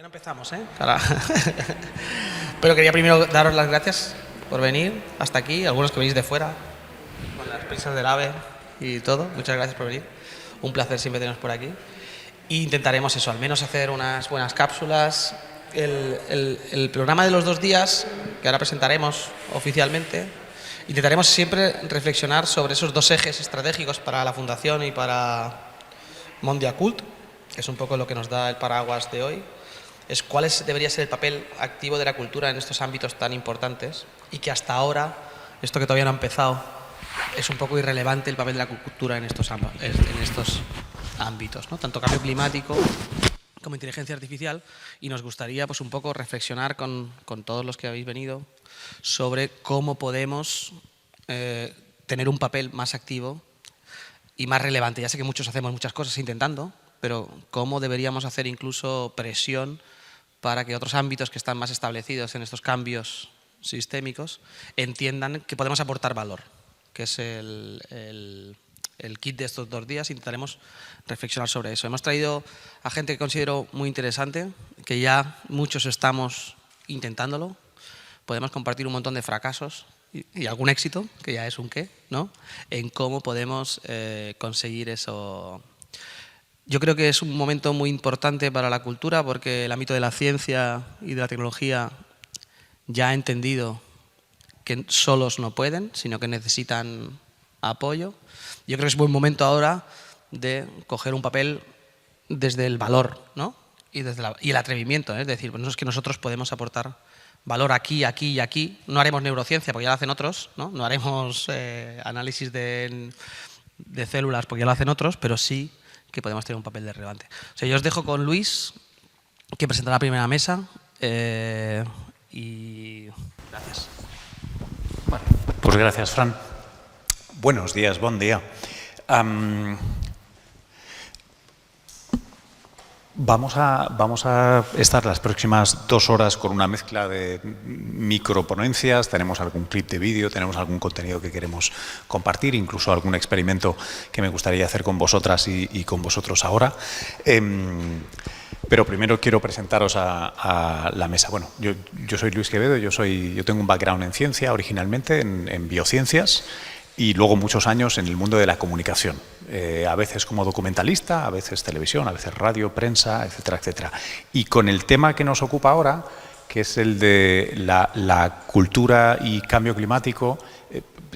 no empezamos, ¿eh? Pero quería primero daros las gracias por venir hasta aquí, algunos que venís de fuera, con las prisas del AVE y todo. Muchas gracias por venir. Un placer siempre teneros por aquí. Y intentaremos eso, al menos hacer unas buenas cápsulas. El programa de los 2 días, que ahora presentaremos oficialmente, intentaremos siempre reflexionar sobre esos 2 ejes estratégicos para la Fundación y para Mondia Cult, que es un poco lo que nos da el paraguas de hoy. Es cuál debería ser el papel activo de la cultura en estos ámbitos tan importantes y que hasta ahora, esto que todavía no ha empezado, es un poco irrelevante el papel de la cultura en estos ámbitos, ¿no? Tanto cambio climático como inteligencia artificial, y nos gustaría pues un poco reflexionar con todos los que habéis venido sobre cómo podemos tener un papel más activo y más relevante. Ya sé que muchos hacemos muchas cosas intentando, pero cómo deberíamos hacer incluso presión para que otros ámbitos que están más establecidos en estos cambios sistémicos entiendan que podemos aportar valor, que es el kit de estos 2 días. Intentaremos reflexionar sobre eso. Hemos traído a gente que considero muy interesante, que ya muchos estamos intentándolo. Podemos compartir un montón de fracasos y algún éxito, que ya es un qué, ¿no? En cómo podemos conseguir eso. Yo creo que es un momento muy importante para la cultura porque el ámbito de la ciencia y de la tecnología ya ha entendido que solos no pueden, sino que necesitan apoyo. Yo creo que es buen momento ahora de coger un papel desde el valor, ¿no? Y el atrevimiento, ¿eh? Es decir, pues no es que nosotros podemos aportar valor aquí, aquí y aquí. No haremos neurociencia porque ya lo hacen otros, ¿no? No haremos análisis de células porque ya lo hacen otros, pero sí que podemos tener un papel de relevante. O sea, yo os dejo con Luis, que presentará la primera mesa, y gracias. Bueno, pues gracias, Fran. Buenos días, buen día. Vamos a estar las próximas 2 horas con una mezcla de microponencias. Tenemos algún clip de vídeo, tenemos algún contenido que queremos compartir, incluso algún experimento que me gustaría hacer con vosotras y con vosotros ahora. Pero primero quiero presentaros a la mesa. Bueno, yo soy Luis Quevedo, yo tengo un background en ciencia, originalmente en biociencias, y luego muchos años en el mundo de la comunicación, a veces como documentalista, a veces televisión, a veces radio, prensa, etcétera, etcétera. Y con el tema que nos ocupa ahora, que es el de la cultura y cambio climático,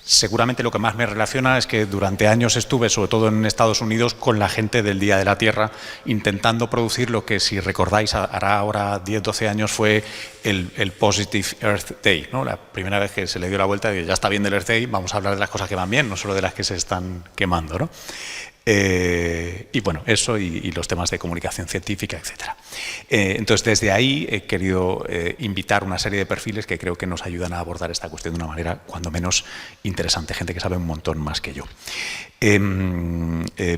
seguramente lo que más me relaciona es que durante años estuve, sobre todo en Estados Unidos, con la gente del Día de la Tierra, intentando producir lo que, si recordáis, hará ahora 10, 12 años, fue el Positive Earth Day, ¿no? La primera vez que se le dio la vuelta de ya está bien del Earth Day, vamos a hablar de las cosas que van bien, no solo de las que se están quemando, ¿no? Y bueno, eso y los temas de comunicación científica, etcétera. Entonces, desde ahí he querido invitar una serie de perfiles que creo que nos ayudan a abordar esta cuestión de una manera, cuando menos, interesante. Gente que sabe un montón más que yo.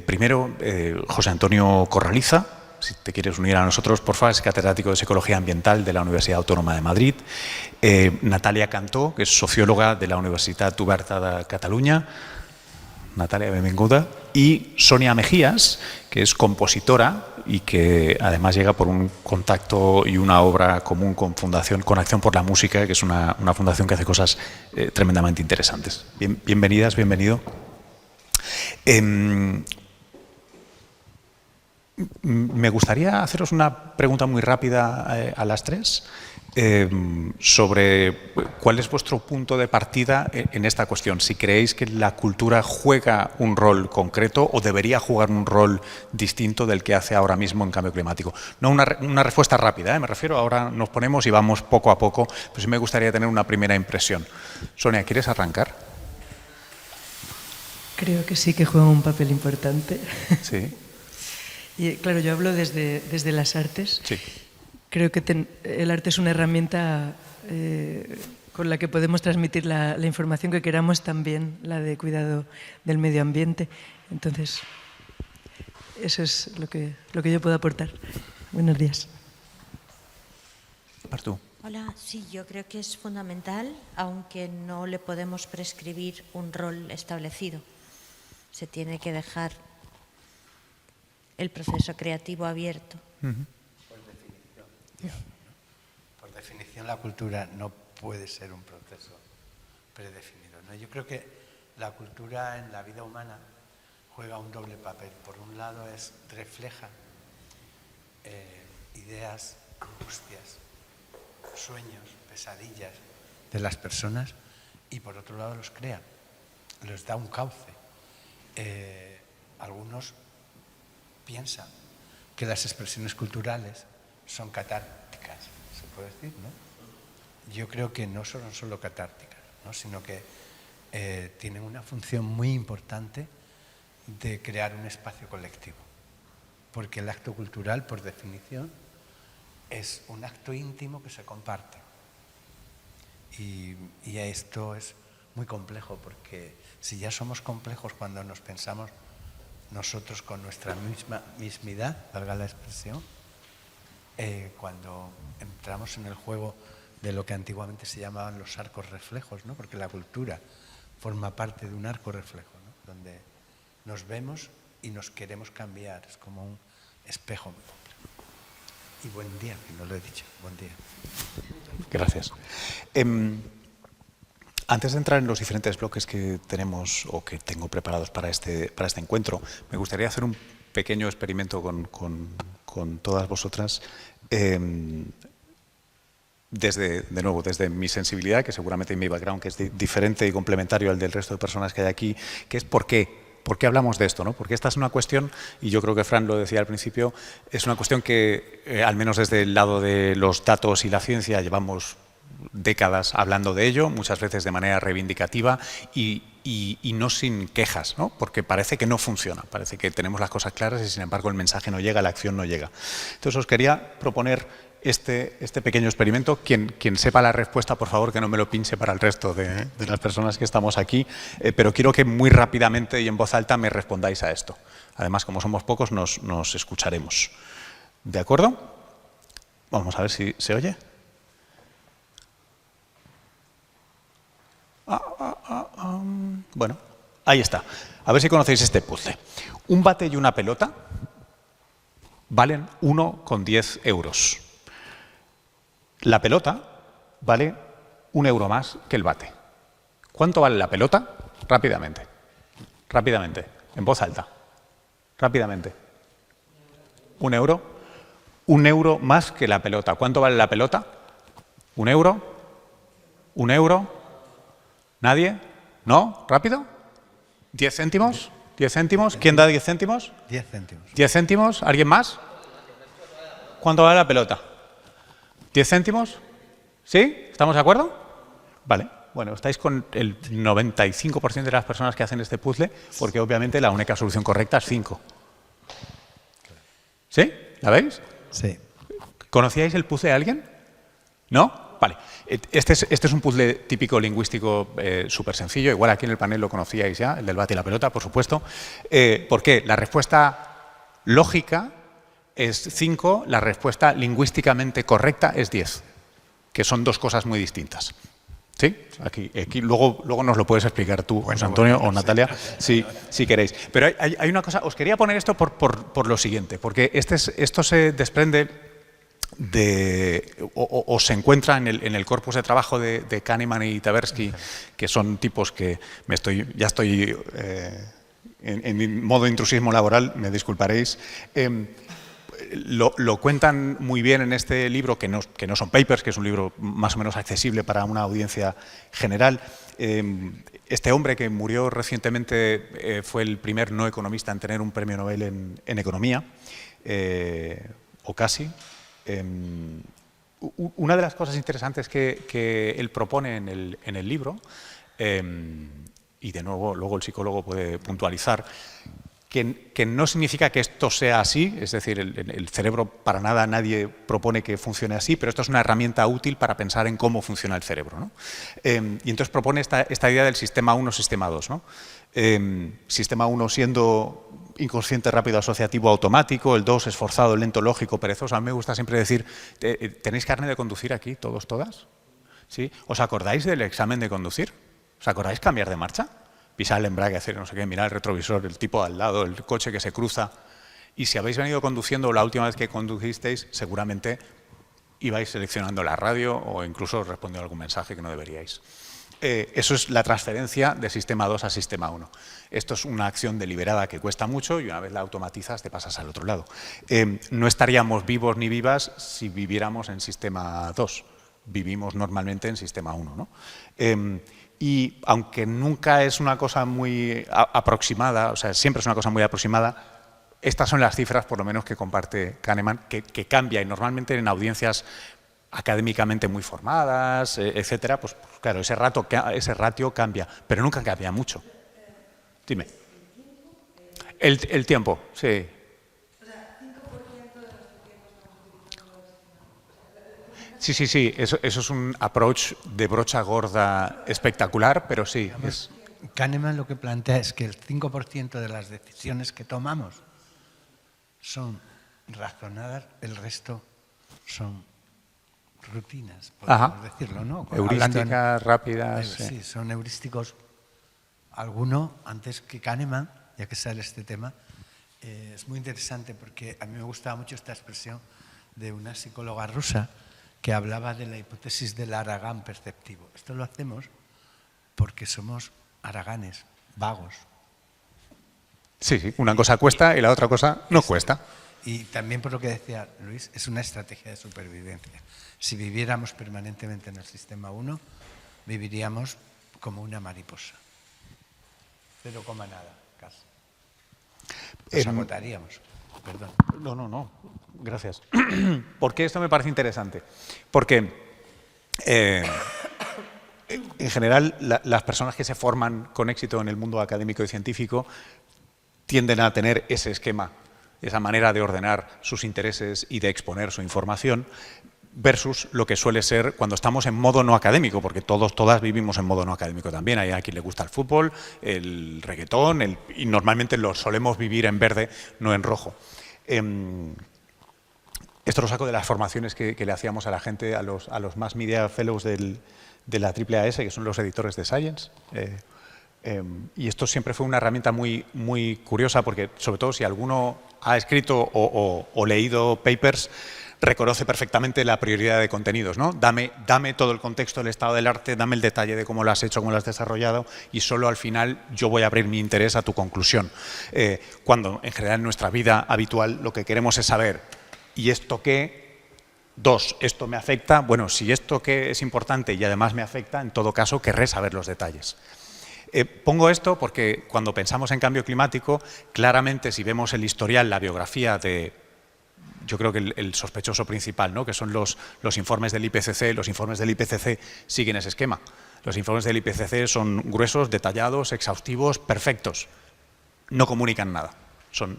Primero, José Antonio Corraliza. Si te quieres unir a nosotros, por favor, es catedrático de Psicología Ambiental de la Universidad Autónoma de Madrid. Natalia Cantó, que es socióloga de la Universitat Oberta de Catalunya. Natalia, benvinguda. Y Sonia Mejías, que es compositora y que además llega por un contacto y una obra común con Acción por la Música, que es una fundación que hace cosas tremendamente interesantes. Bienvenidas, bienvenido. Me gustaría haceros una pregunta muy rápida a las 3. Sobre cuál es vuestro punto de partida en esta cuestión. Si creéis que la cultura juega un rol concreto o debería jugar un rol distinto del que hace ahora mismo en cambio climático. No una respuesta rápida, me refiero, ahora nos ponemos y vamos poco a poco, pero sí me gustaría tener una primera impresión. Sonia, ¿quieres arrancar? Creo que sí que juega un papel importante. Sí. Y claro, yo hablo desde las artes. Sí. Creo que el arte es una herramienta con la que podemos transmitir la información que queramos, también la de cuidado del medio ambiente. Entonces, eso es lo que yo puedo aportar. Buenos días. Partu. Hola, sí, yo creo que es fundamental, aunque no le podemos prescribir un rol establecido. Se tiene que dejar el proceso creativo abierto. Por definición, la cultura no puede ser un proceso predefinido, ¿no? Yo creo que la cultura en la vida humana juega un doble papel. Por un lado, refleja ideas, angustias, sueños, pesadillas de las personas, y por otro lado los crea, les da un cauce. Algunos piensan que las expresiones culturales son catárticas, se puede decir, ¿no? Yo creo que no son solo catárticas, ¿no? Sino que tienen una función muy importante de crear un espacio colectivo. Porque el acto cultural, por definición, es un acto íntimo que se comparte. Y esto es muy complejo, porque si ya somos complejos cuando nos pensamos nosotros con nuestra mismidad, valga la expresión, cuando entramos en el juego de lo que antiguamente se llamaban los arcos reflejos, ¿no? Porque la cultura forma parte de un arco reflejo, ¿no? Donde nos vemos y nos queremos cambiar, es como un espejo muy complejo. Y buen día, que no lo he dicho, buen día. Gracias. Antes de entrar en los diferentes bloques que tenemos o que tengo preparados para este encuentro, me gustaría hacer un pequeño experimento con todas vosotras. Desde mi sensibilidad, que seguramente mi background que es diferente y complementario al del resto de personas que hay aquí, que es ¿por qué hablamos de esto, ¿no? Porque esta es una cuestión, y yo creo que Fran lo decía al principio, es una cuestión que, al menos desde el lado de los datos y la ciencia, llevamos décadas hablando de ello, muchas veces de manera reivindicativa y no sin quejas, ¿no? Porque parece que no funciona, parece que tenemos las cosas claras y sin embargo el mensaje no llega, la acción no llega. Entonces os quería proponer este pequeño experimento. Quien sepa la respuesta, por favor, que no me lo pinche para el resto de las personas que estamos aquí, pero quiero que muy rápidamente y en voz alta me respondáis a esto. Además, como somos pocos, nos escucharemos. ¿De acuerdo? Vamos a ver si se oye. Bueno, ahí está. A ver si conocéis este puzzle. Un bate y una pelota valen 1,10 euros. La pelota vale 1 euro más que el bate. ¿Cuánto vale la pelota? Rápidamente. Rápidamente. En voz alta. Rápidamente. 1 euro. 1 euro más que la pelota. ¿Cuánto vale la pelota? 1 euro. 1 euro. ¿Nadie? ¿No? ¿Rápido? ¿10 céntimos? ¿10 céntimos? ¿Quién da 10 céntimos? 10 céntimos. ¿10 céntimos? ¿Alguien más? ¿Cuánto vale la pelota? ¿10 céntimos? ¿Sí? ¿Estamos de acuerdo? Vale. Bueno, estáis con el 95% de las personas que hacen este puzzle, porque obviamente la única solución correcta es 5. ¿Sí? ¿La veis? Sí. ¿Conocíais el puzzle de alguien? ¿No? Vale. Este es un puzzle típico lingüístico súper sencillo. Igual aquí en el panel lo conocíais ya, el del bate y la pelota, por supuesto. ¿Por qué? La respuesta lógica es 5, la respuesta lingüísticamente correcta es 10, que son dos cosas muy distintas. ¿Sí? Aquí luego nos lo puedes explicar tú, José Antonio o Natalia, si queréis. Pero hay una cosa, os quería poner esto por lo siguiente, porque esto se desprende o se encuentra en el corpus de trabajo de Kahneman y Tversky, que son tipos que ya estoy en modo intrusismo laboral, me disculparéis. Lo cuentan muy bien en este libro, que no son papers, que es un libro más o menos accesible para una audiencia general. Este hombre que murió recientemente fue el primer no economista en tener un premio Nobel en economía, o casi. Una de las cosas interesantes que él propone en el libro, y de nuevo luego el psicólogo puede puntualizar, que no significa que esto sea así, es decir, el cerebro para nada nadie propone que funcione así, pero esto es una herramienta útil para pensar en cómo funciona el cerebro, ¿no? Y entonces propone esta idea del sistema 1, sistema 2, ¿no? Sistema 1 siendo inconsciente, rápido, asociativo, automático, el 2 esforzado, lento, lógico, perezoso. A mí me gusta siempre decir, ¿tenéis carne de conducir aquí, todos, todas? ¿Sí? ¿Os acordáis del examen de conducir? ¿Os acordáis cambiar de marcha? Pisar el embrague, hacer no sé qué, mirar el retrovisor, el tipo al lado, el coche que se cruza. Y si habéis venido conduciendo la última vez que conducisteis, seguramente ibais seleccionando la radio o incluso respondiendo a algún mensaje que no deberíais. Eso es la transferencia de sistema 2 a sistema 1. Esto es una acción deliberada que cuesta mucho y una vez la automatizas te pasas al otro lado. No estaríamos vivos ni vivas si viviéramos en sistema 2. Vivimos normalmente en sistema 1, ¿no? Y aunque nunca es una cosa muy aproximada, o sea, siempre es una cosa muy aproximada, estas son las cifras, por lo menos, que comparte Kahneman, que cambia y normalmente en audiencias académicamente muy formadas, etcétera, pues claro, ese ratio cambia, pero nunca cambia mucho. Dime. El tiempo, sí. Sí, eso es un approach de brocha gorda espectacular, pero sí. Kahneman lo que plantea es que el 5% de las decisiones que tomamos son razonadas, el resto son rutinas, podemos decirlo, ¿no? Heurísticas, rápidas. Sí, son heurísticos. Alguno, antes que Kahneman, ya que sale este tema, es muy interesante porque a mí me gustaba mucho esta expresión de una psicóloga rusa que hablaba de la hipótesis del haragán perceptivo. Esto lo hacemos porque somos haraganes, vagos. Sí, una cosa cuesta y la otra cosa no cuesta. Y también por lo que decía Luis, es una estrategia de supervivencia. Si viviéramos permanentemente en el sistema 1, viviríamos como una mariposa. 0, nada, casi. Nos agotaríamos. Perdón. No. Gracias. ¿Por qué esto me parece interesante? Porque en general las personas que se forman con éxito en el mundo académico y científico tienden a tener ese esquema, esa manera de ordenar sus intereses y de exponer su información, versus lo que suele ser cuando estamos en modo no académico, porque todas vivimos en modo no académico también. Hay a quien le gusta el fútbol, el reggaetón, y normalmente lo solemos vivir en verde, no en rojo. Esto lo saco de las formaciones que le hacíamos a la gente, a los Mass Media Fellows de la AAAS, que son los editores de Science. Y esto siempre fue una herramienta muy, muy curiosa, porque sobre todo si alguno ha escrito o leído papers, reconoce perfectamente la prioridad de contenidos, ¿no? Dame todo el contexto del estado del arte, dame el detalle de cómo lo has hecho, cómo lo has desarrollado, y solo al final yo voy a abrir mi interés a tu conclusión. Cuando en general en nuestra vida habitual lo que queremos es saber, ¿y esto qué? 2, ¿esto me afecta? Bueno, si esto qué es importante y además me afecta, en todo caso querré saber los detalles. Pongo esto porque cuando pensamos en cambio climático, claramente si vemos el historial, la biografía de, yo creo que el sospechoso principal, ¿no? Que son los informes del IPCC, los informes del IPCC siguen ese esquema. Los informes del IPCC son gruesos, detallados, exhaustivos, perfectos. No comunican nada. Son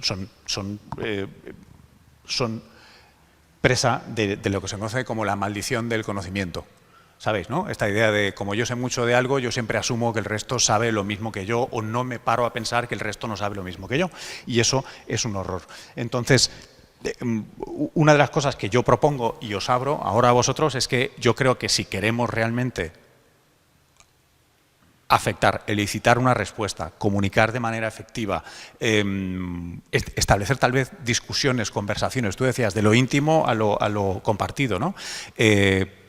presa de lo que se conoce como la maldición del conocimiento. ¿Sabéis, no? Esta idea de, como yo sé mucho de algo, yo siempre asumo que el resto sabe lo mismo que yo, o no me paro a pensar que el resto no sabe lo mismo que yo. Y eso es un horror. Entonces, una de las cosas que yo propongo y os abro ahora a vosotros es que yo creo que si queremos realmente afectar, elicitar una respuesta, comunicar de manera efectiva, establecer tal vez discusiones, conversaciones, tú decías, de lo íntimo a lo compartido, ¿no?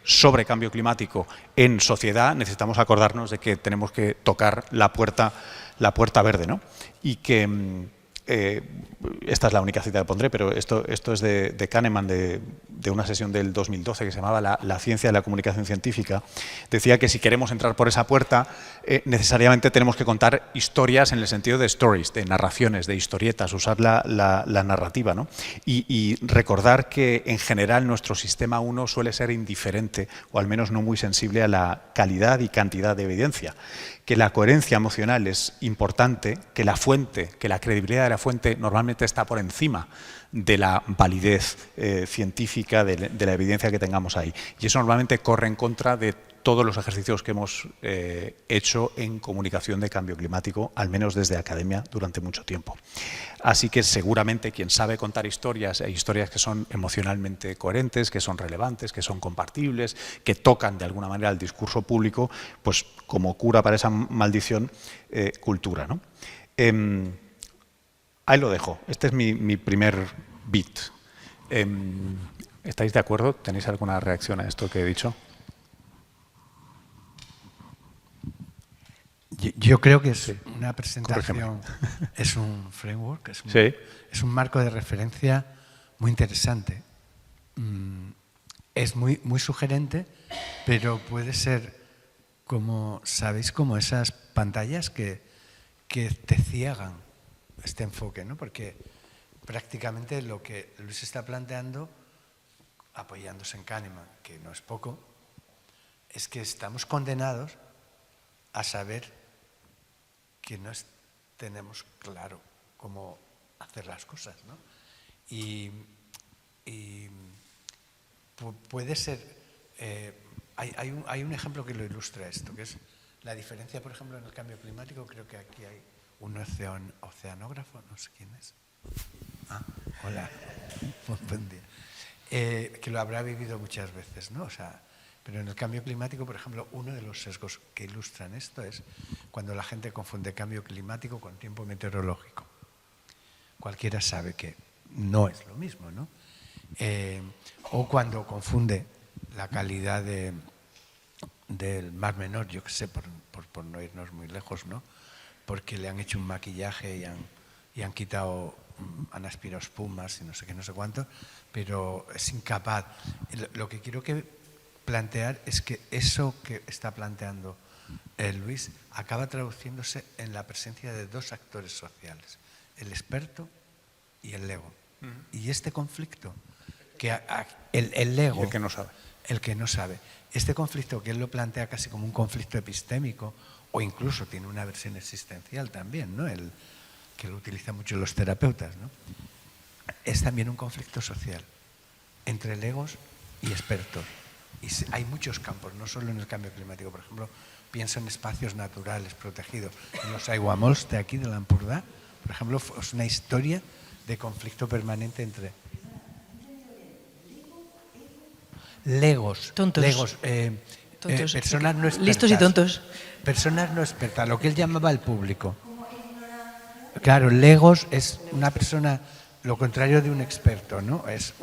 Sobre cambio climático en sociedad, necesitamos acordarnos de que tenemos que tocar la puerta verde, ¿no? Y que esta es la única cita que pondré, pero esto es de Kahneman, de una sesión del 2012 que se llamaba la ciencia de la comunicación científica. Decía que si queremos entrar por esa puerta, necesariamente tenemos que contar historias en el sentido de stories, de narraciones, de historietas, usar la narrativa, ¿no? Y recordar que en general nuestro sistema 1 suele ser indiferente, o al menos no muy sensible a la calidad y cantidad de evidencia. Que la coherencia emocional es importante, que la fuente, que la credibilidad de la fuente normalmente está por encima de la validez científica, de la evidencia que tengamos ahí. Y eso normalmente corre en contra de todos los ejercicios que hemos hecho en comunicación de cambio climático, al menos desde academia, durante mucho tiempo. Así que seguramente quien sabe contar historias, historias que son emocionalmente coherentes, que son relevantes, que son compartibles, que tocan de alguna manera el discurso público, pues como cura para esa maldición, cultura, ¿no? Ahí lo dejo. Este es mi primer bit. ¿Estáis de acuerdo? ¿Tenéis alguna reacción a esto que he dicho? Yo creo que es Sí. una presentación, Corrígeme. es un framework, Sí. es un marco de referencia muy interesante. Es muy sugerente, pero puede ser, como sabéis, como esas pantallas que te ciegan este enfoque, ¿no? Porque prácticamente lo que Luis está planteando, apoyándose en Kahneman, que no es poco, es que estamos condenados a saber que no tenemos claro cómo hacer las cosas, ¿no? Y puede ser, hay un ejemplo que lo ilustra esto, que es la diferencia, por ejemplo, en el cambio climático. Creo que aquí hay un oceanógrafo, no sé quién es. Ah, hola, buen día. Que lo habrá vivido muchas veces, ¿no? O sea, pero en el cambio climático, por ejemplo, uno de los sesgos que ilustran esto es cuando la gente confunde cambio climático con tiempo meteorológico. Cualquiera sabe que no es lo mismo, ¿no? O cuando confunde la calidad del Mar Menor, yo qué sé, por no irnos muy lejos, ¿no? Porque le han hecho un maquillaje y han quitado, han aspirado espumas y no sé qué, no sé cuánto, pero es incapaz. Lo que quiero plantear es que eso que está planteando Luis acaba traduciéndose en la presencia de dos actores sociales, el experto y el ego. Y este conflicto, que el ego... El que no sabe. El que no sabe. Este conflicto, que él lo plantea casi como un conflicto epistémico, o incluso tiene una versión existencial también, ¿no? Que lo utilizan mucho los terapeutas, ¿no? Es también un conflicto social entre legos y expertos. Y hay muchos campos, no solo en el cambio climático. Por ejemplo, pienso en espacios naturales protegidos. En los aiguamolls de aquí, de l'Empordà, por ejemplo, es una historia de conflicto permanente entre legos, tontos. legos, Tontos. personas no expertas. Listos y tontos. Personas no expertas, lo que él llamaba el público. Claro, legos es una persona, lo contrario de un experto, ¿no? Es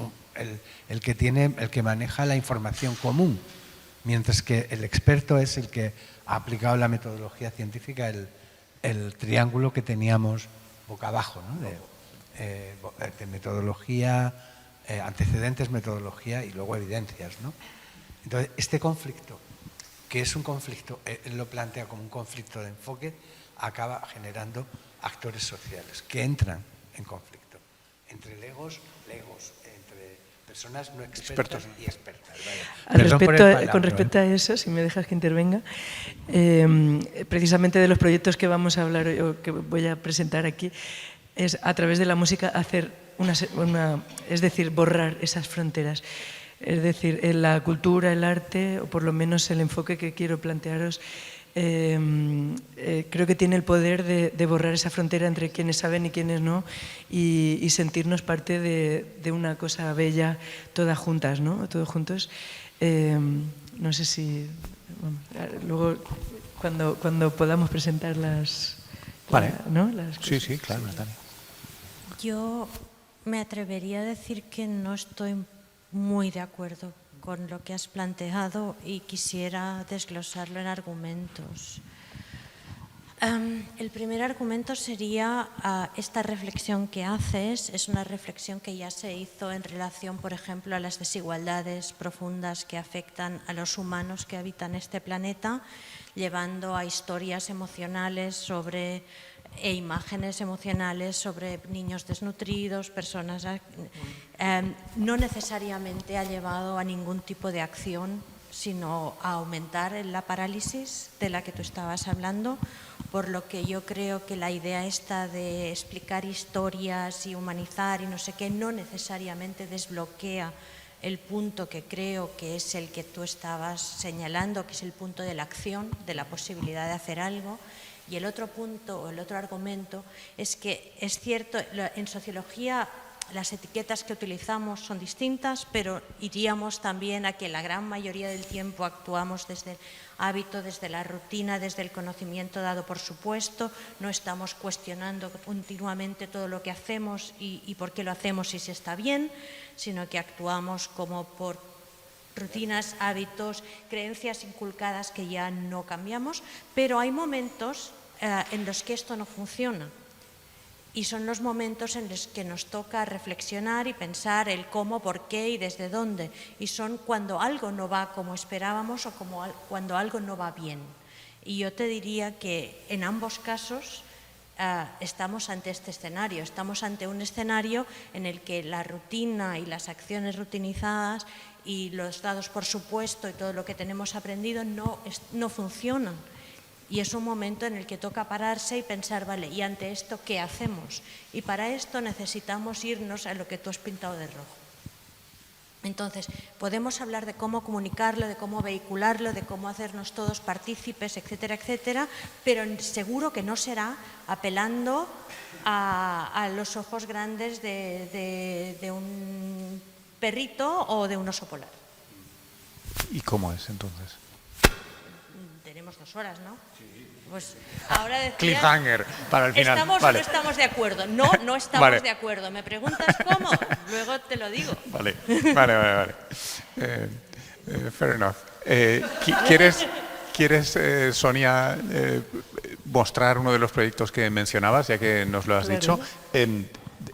el que maneja la información común, mientras que el experto es el que ha aplicado la metodología científica, el triángulo que teníamos boca abajo, ¿no? De metodología, antecedentes, metodología y luego evidencias, ¿no? Entonces, este conflicto, que es un conflicto, él lo plantea como un conflicto de enfoque, acaba generando actores sociales que entran en conflicto entre legos, entre personas no expertas y expertas. Con respecto a eso, si me dejas que intervenga, precisamente de los proyectos que vamos a hablar o que voy a presentar aquí, es a través de la música hacer es decir, borrar esas fronteras. Es decir, en la cultura, el arte, o por lo menos el enfoque que quiero plantearos, creo que tiene el poder de borrar esa frontera entre quienes saben y quienes no, y sentirnos parte de una cosa bella, todas juntas, ¿no? Todos juntos. No sé si... Bueno, luego, cuando podamos presentar las... Vale. ¿no? Sí, claro, Natalia. Yo me atrevería a decir que no estoy muy de acuerdo con lo que has planteado y quisiera desglosarlo en argumentos. El primer argumento sería esta reflexión que haces, es una reflexión que ya se hizo en relación, por ejemplo, a las desigualdades profundas que afectan a los humanos que habitan este planeta, llevando a historias emocionales e imágenes emocionales sobre niños desnutridos, personas... no necesariamente ha llevado a ningún tipo de acción, sino a aumentar la parálisis de la que tú estabas hablando, por lo que yo creo que la idea esta de explicar historias y humanizar y no sé qué, no necesariamente desbloquea el punto que creo que es el que tú estabas señalando, que es el punto de la acción, de la posibilidad de hacer algo. Y el otro punto, o el otro argumento, es que es cierto, en sociología las etiquetas que utilizamos son distintas, pero iríamos también a que la gran mayoría del tiempo actuamos desde el hábito, desde la rutina, desde el conocimiento dado por supuesto, no estamos cuestionando continuamente todo lo que hacemos y por qué lo hacemos y si está bien, sino que actuamos como por rutinas, hábitos, creencias inculcadas que ya no cambiamos, pero hay momentos en los que esto no funciona. Y son los momentos en los que nos toca reflexionar y pensar el cómo, por qué y desde dónde. Y son cuando algo no va como esperábamos o cuando algo no va bien. Y yo te diría que en ambos casos estamos ante este escenario. Estamos ante un escenario en el que la rutina y las acciones rutinizadas y los dados por supuesto y todo lo que tenemos aprendido no funcionan. Y es un momento en el que toca pararse y pensar, vale, ¿y ante esto qué hacemos? Y para esto necesitamos irnos a lo que tú has pintado de rojo. Entonces, podemos hablar de cómo comunicarlo, de cómo vehicularlo, de cómo hacernos todos partícipes, etcétera, etcétera, pero seguro que no será apelando a los ojos grandes de un perrito o de un oso polar. ¿Y cómo es entonces? Tenemos 2 horas, ¿no? Sí. Pues ahora decías, Cliffhanger para el final. ¿Estamos vale. o no estamos de acuerdo? No, no estamos Vale. de acuerdo. ¿Me preguntas cómo? Luego te lo digo. Vale. Fair enough. ¿Quieres, Sonia, mostrar uno de los proyectos que mencionabas, ya que nos lo has dicho?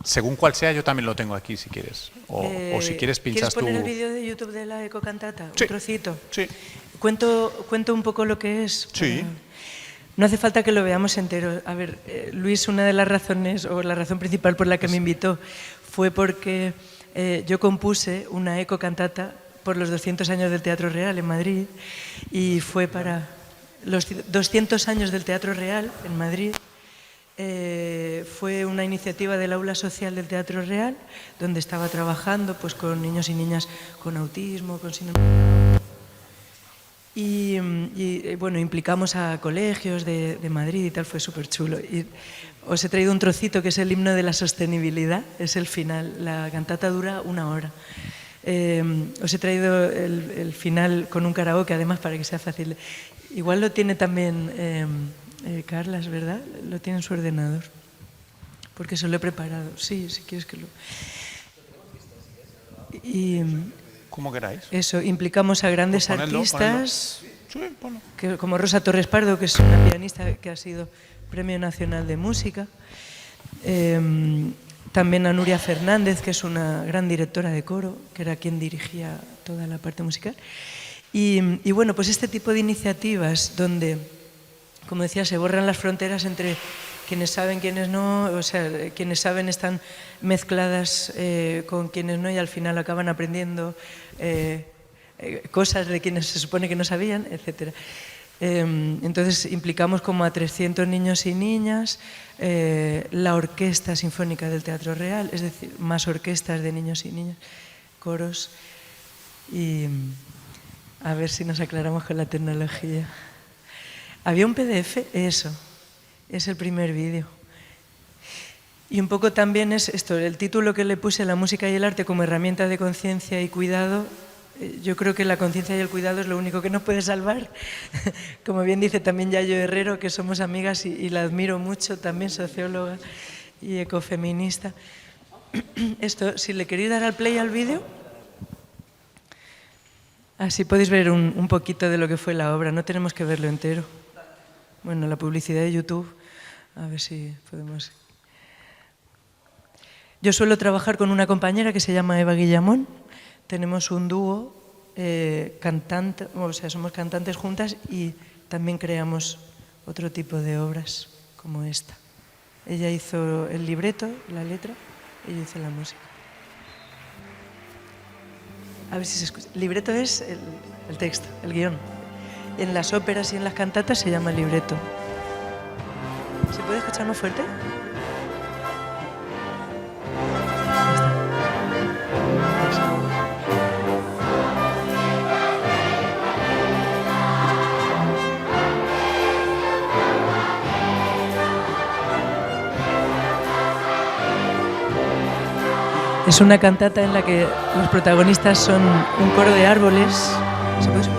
Según cuál sea, yo también lo tengo aquí, si quieres. O si quieres, pinchas tú. ¿Quieres poner el vídeo de YouTube de la ecocantata? Sí. Un trocito. Sí. Cuento un poco lo que es. Sí. No hace falta que lo veamos entero. A ver, Luis, una de las razones, o la razón principal por la que me invitó, fue porque yo compuse una ecocantata por los 200 años del Teatro Real en Madrid, y fue para los 200 años del Teatro Real en Madrid. Fue una iniciativa del aula social del Teatro Real, donde estaba trabajando pues, con niños y niñas con autismo, con síndrome de Down. Y bueno, implicamos a colegios de Madrid y tal, fue súper chulo. Y os he traído un trocito que es el himno de la sostenibilidad, es el final. La cantata dura 1 hora. Os he traído el final con un karaoke, además, para que sea fácil. Igual lo tiene también Carlas, ¿verdad? Lo tiene en su ordenador, porque se lo he preparado. Sí, si quieres que lo... Y Como queráis. eso, implicamos a grandes Pues ponedlo, artistas, Sí, ponlo. como Rosa Torres Pardo, que es una pianista que ha sido Premio Nacional de Música. También a Nuria Fernández, que es una gran directora de coro, que era quien dirigía toda la parte musical. Y bueno, pues este tipo de iniciativas donde, como decía, se borran las fronteras entre quienes saben, quienes no, o sea, quienes saben están mezcladas con quienes no, y al final acaban aprendiendo cosas de quienes se supone que no sabían, etc. Entonces implicamos como a 300 niños y niñas, la Orquesta Sinfónica del Teatro Real, es decir, más orquestas de niños y niñas, coros, y a ver si nos aclaramos con la tecnología. Había un PDF, eso, es el primer vídeo. Y un poco también es esto, el título que le puse, La música y el arte como herramienta de conciencia y cuidado. Yo creo que la conciencia y el cuidado es lo único que nos puede salvar. Como bien dice también Yayo Herrero, que somos amigas y la admiro mucho, también socióloga y ecofeminista. Esto, si le queréis dar al play al vídeo, así podéis ver un poquito de lo que fue la obra, no tenemos que verlo entero. Bueno, la publicidad de YouTube, a ver si podemos... Yo suelo trabajar con una compañera que se llama Eva Guillamón. Tenemos un dúo, cantante, o sea, somos cantantes juntas y también creamos otro tipo de obras como esta. Ella hizo el libreto, la letra, y yo hice la música. A ver si se escucha. El libreto es el texto, el guión. En las óperas y en las cantatas se llama libreto. ¿Se puede escuchar más fuerte? Es una cantata en la que los protagonistas son un coro de árboles. ¿Se puede subir?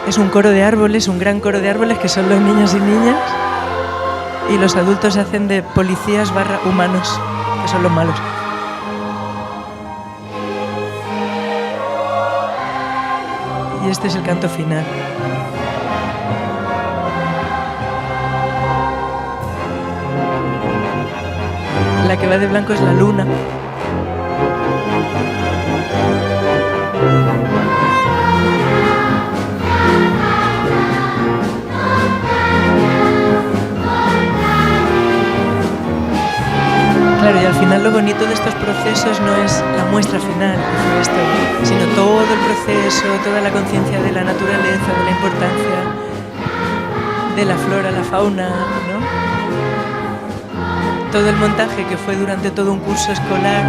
Es un coro de árboles, un gran coro de árboles que son los niños y niñas, y los adultos hacen de policías / humanos, que son los malos. Y este es el canto final. La que va de blanco es la luna. Claro, y al final lo bonito de estos procesos no es la muestra final, que fue esto, sino todo el proceso, toda la conciencia de la naturaleza, de la importancia de la flora, la fauna, ¿no? Todo el montaje que fue durante todo un curso escolar,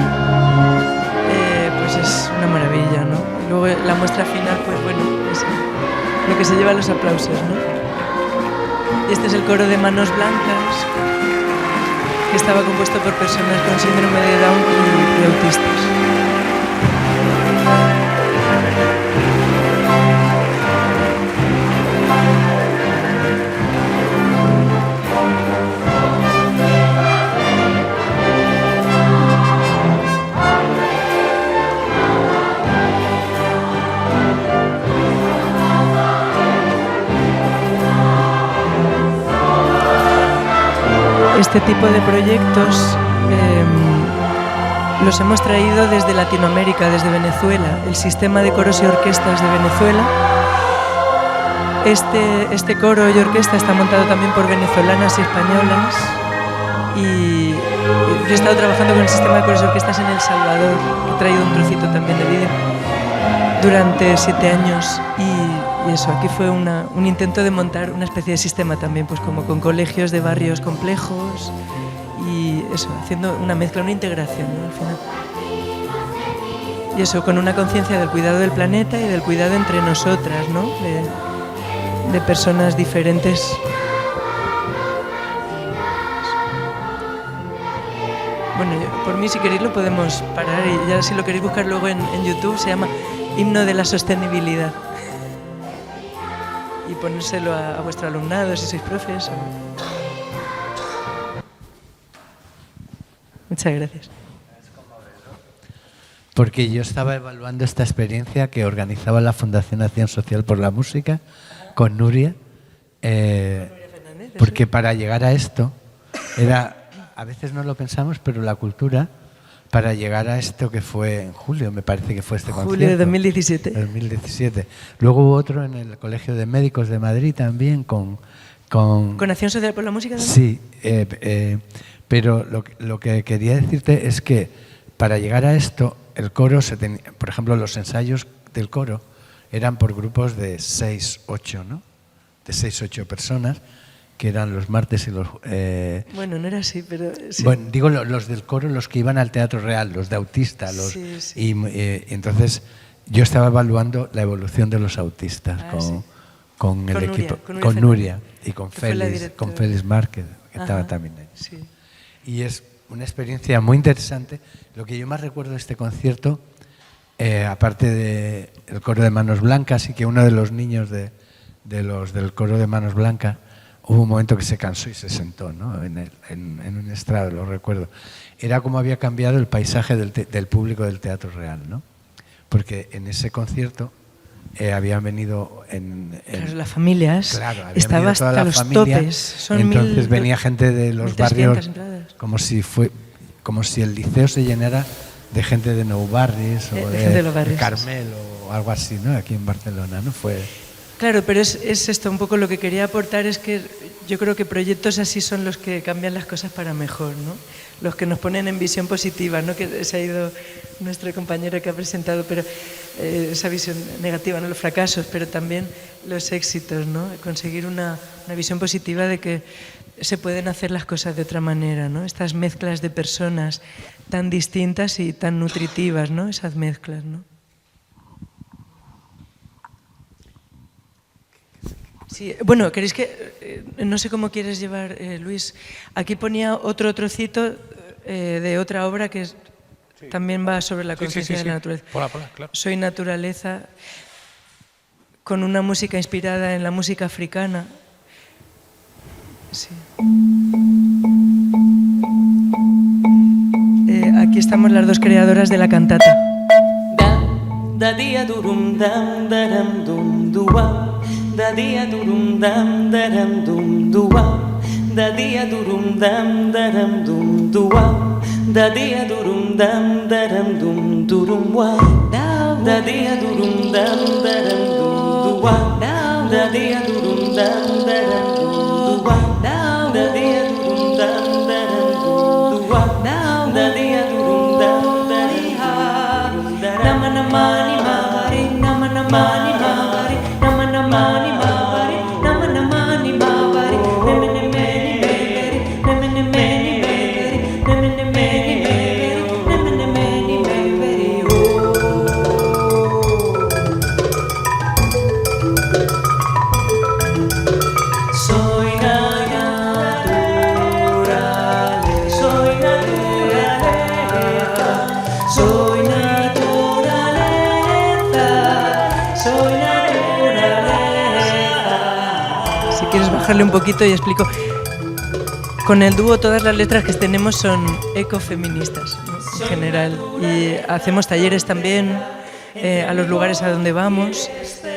pues es una maravilla, ¿no? Y luego la muestra final, pues bueno, es lo que se lleva los aplausos, ¿no? Y este es el coro de Manos Blancas, que estaba compuesto por personas con síndrome de Down y autistas. Este tipo de proyectos los hemos traído desde Latinoamérica, desde Venezuela, el sistema de coros y orquestas de Venezuela. Este coro y orquesta está montado también por venezolanas y españolas, y yo he estado trabajando con el sistema de coros y orquestas en El Salvador, he traído un trocito también de vídeo, durante 7 años, y eso, aquí fue un intento de montar una especie de sistema también, pues como con colegios de barrios complejos, y eso, haciendo una mezcla, una integración, ¿no? Al final. Y eso, con una conciencia del cuidado del planeta y del cuidado entre nosotras, ¿no? De personas diferentes. Bueno, por mí, si queréis, lo podemos parar, y ya si lo queréis buscar luego en YouTube, se llama Himno de la Sostenibilidad. Y ponérselo a vuestro alumnado, si sois profes. Muchas gracias. Porque yo estaba evaluando esta experiencia que organizaba la Fundación Acción Social por la Música con Nuria, porque para llegar a esto, a veces no lo pensamos, pero la cultura, para llegar a esto que fue en julio, me parece que fue este concierto. Julio de 2017. 2017. Luego hubo otro en el Colegio de Médicos de Madrid también con Acción Social por la Música también. Sí, pero lo que quería decirte es que para llegar a esto, el coro, por ejemplo, los ensayos del coro eran por grupos de 6, 8, ¿no? De 6, 8 personas, que eran los martes y los... Bueno, no era así, pero... Sí. Bueno, digo los del coro, los que iban al Teatro Real, los de autista. Sí, sí. Y entonces yo estaba evaluando la evolución de los autistas con el equipo, con Nuria y con Félix Márquez, que estaba también ahí. Sí. Y es una experiencia muy interesante. Lo que yo más recuerdo de este concierto, aparte del coro de Manos Blancas, y que uno de los niños del coro de Manos Blancas, hubo un momento que se cansó y se sentó, ¿no? en un estrado, lo recuerdo. Era como había cambiado el paisaje del público del Teatro Real, ¿no? Porque en ese concierto habían venido claro, las familias, claro, estaba hasta los topes. Entonces venía gente de los barrios, como si el liceo se llenara de gente de Nou Barris o de Carmel o algo así, ¿no? Aquí en Barcelona, ¿no? Claro, pero es esto, un poco lo que quería aportar es que yo creo que proyectos así son los que cambian las cosas para mejor, ¿no? Los que nos ponen en visión positiva, ¿no? Que se ha ido nuestra compañera que ha presentado, pero esa visión negativa, ¿no? Los fracasos, pero también los éxitos, ¿no? Conseguir una visión positiva de que se pueden hacer las cosas de otra manera, ¿no? Estas mezclas de personas tan distintas y tan nutritivas, ¿no? Esas mezclas, ¿no? Sí, bueno, queréis que... no sé cómo quieres llevar, Luis. Aquí ponía otro trocito de otra obra que también va sobre la conciencia de la naturaleza. Pola, claro. Soy naturaleza, con una música inspirada en la música africana. Sí. Aquí estamos las dos creadoras de la cantata. Da dia durum dam daram dum dua, da dia durum dam daram dum dua, da dia durum dam daram dum dua, da dia durum dam daram dum durum wa, da dia durum dam daram dum dua, da dia durum dam daram dum dua, da dia durum dam daram dum dua, da dia durum dam daram daram mani mari namana mani mari namana mani mari namana mani mari nemene meni meri nemene meni meri nemene meni meri nemene meni meri soy natural soy naturaleza soy Si quieres bajarle un poquito y explico. Con el dúo todas las letras que tenemos son ecofeministas, ¿no? En general. Y hacemos talleres también a los lugares a donde vamos.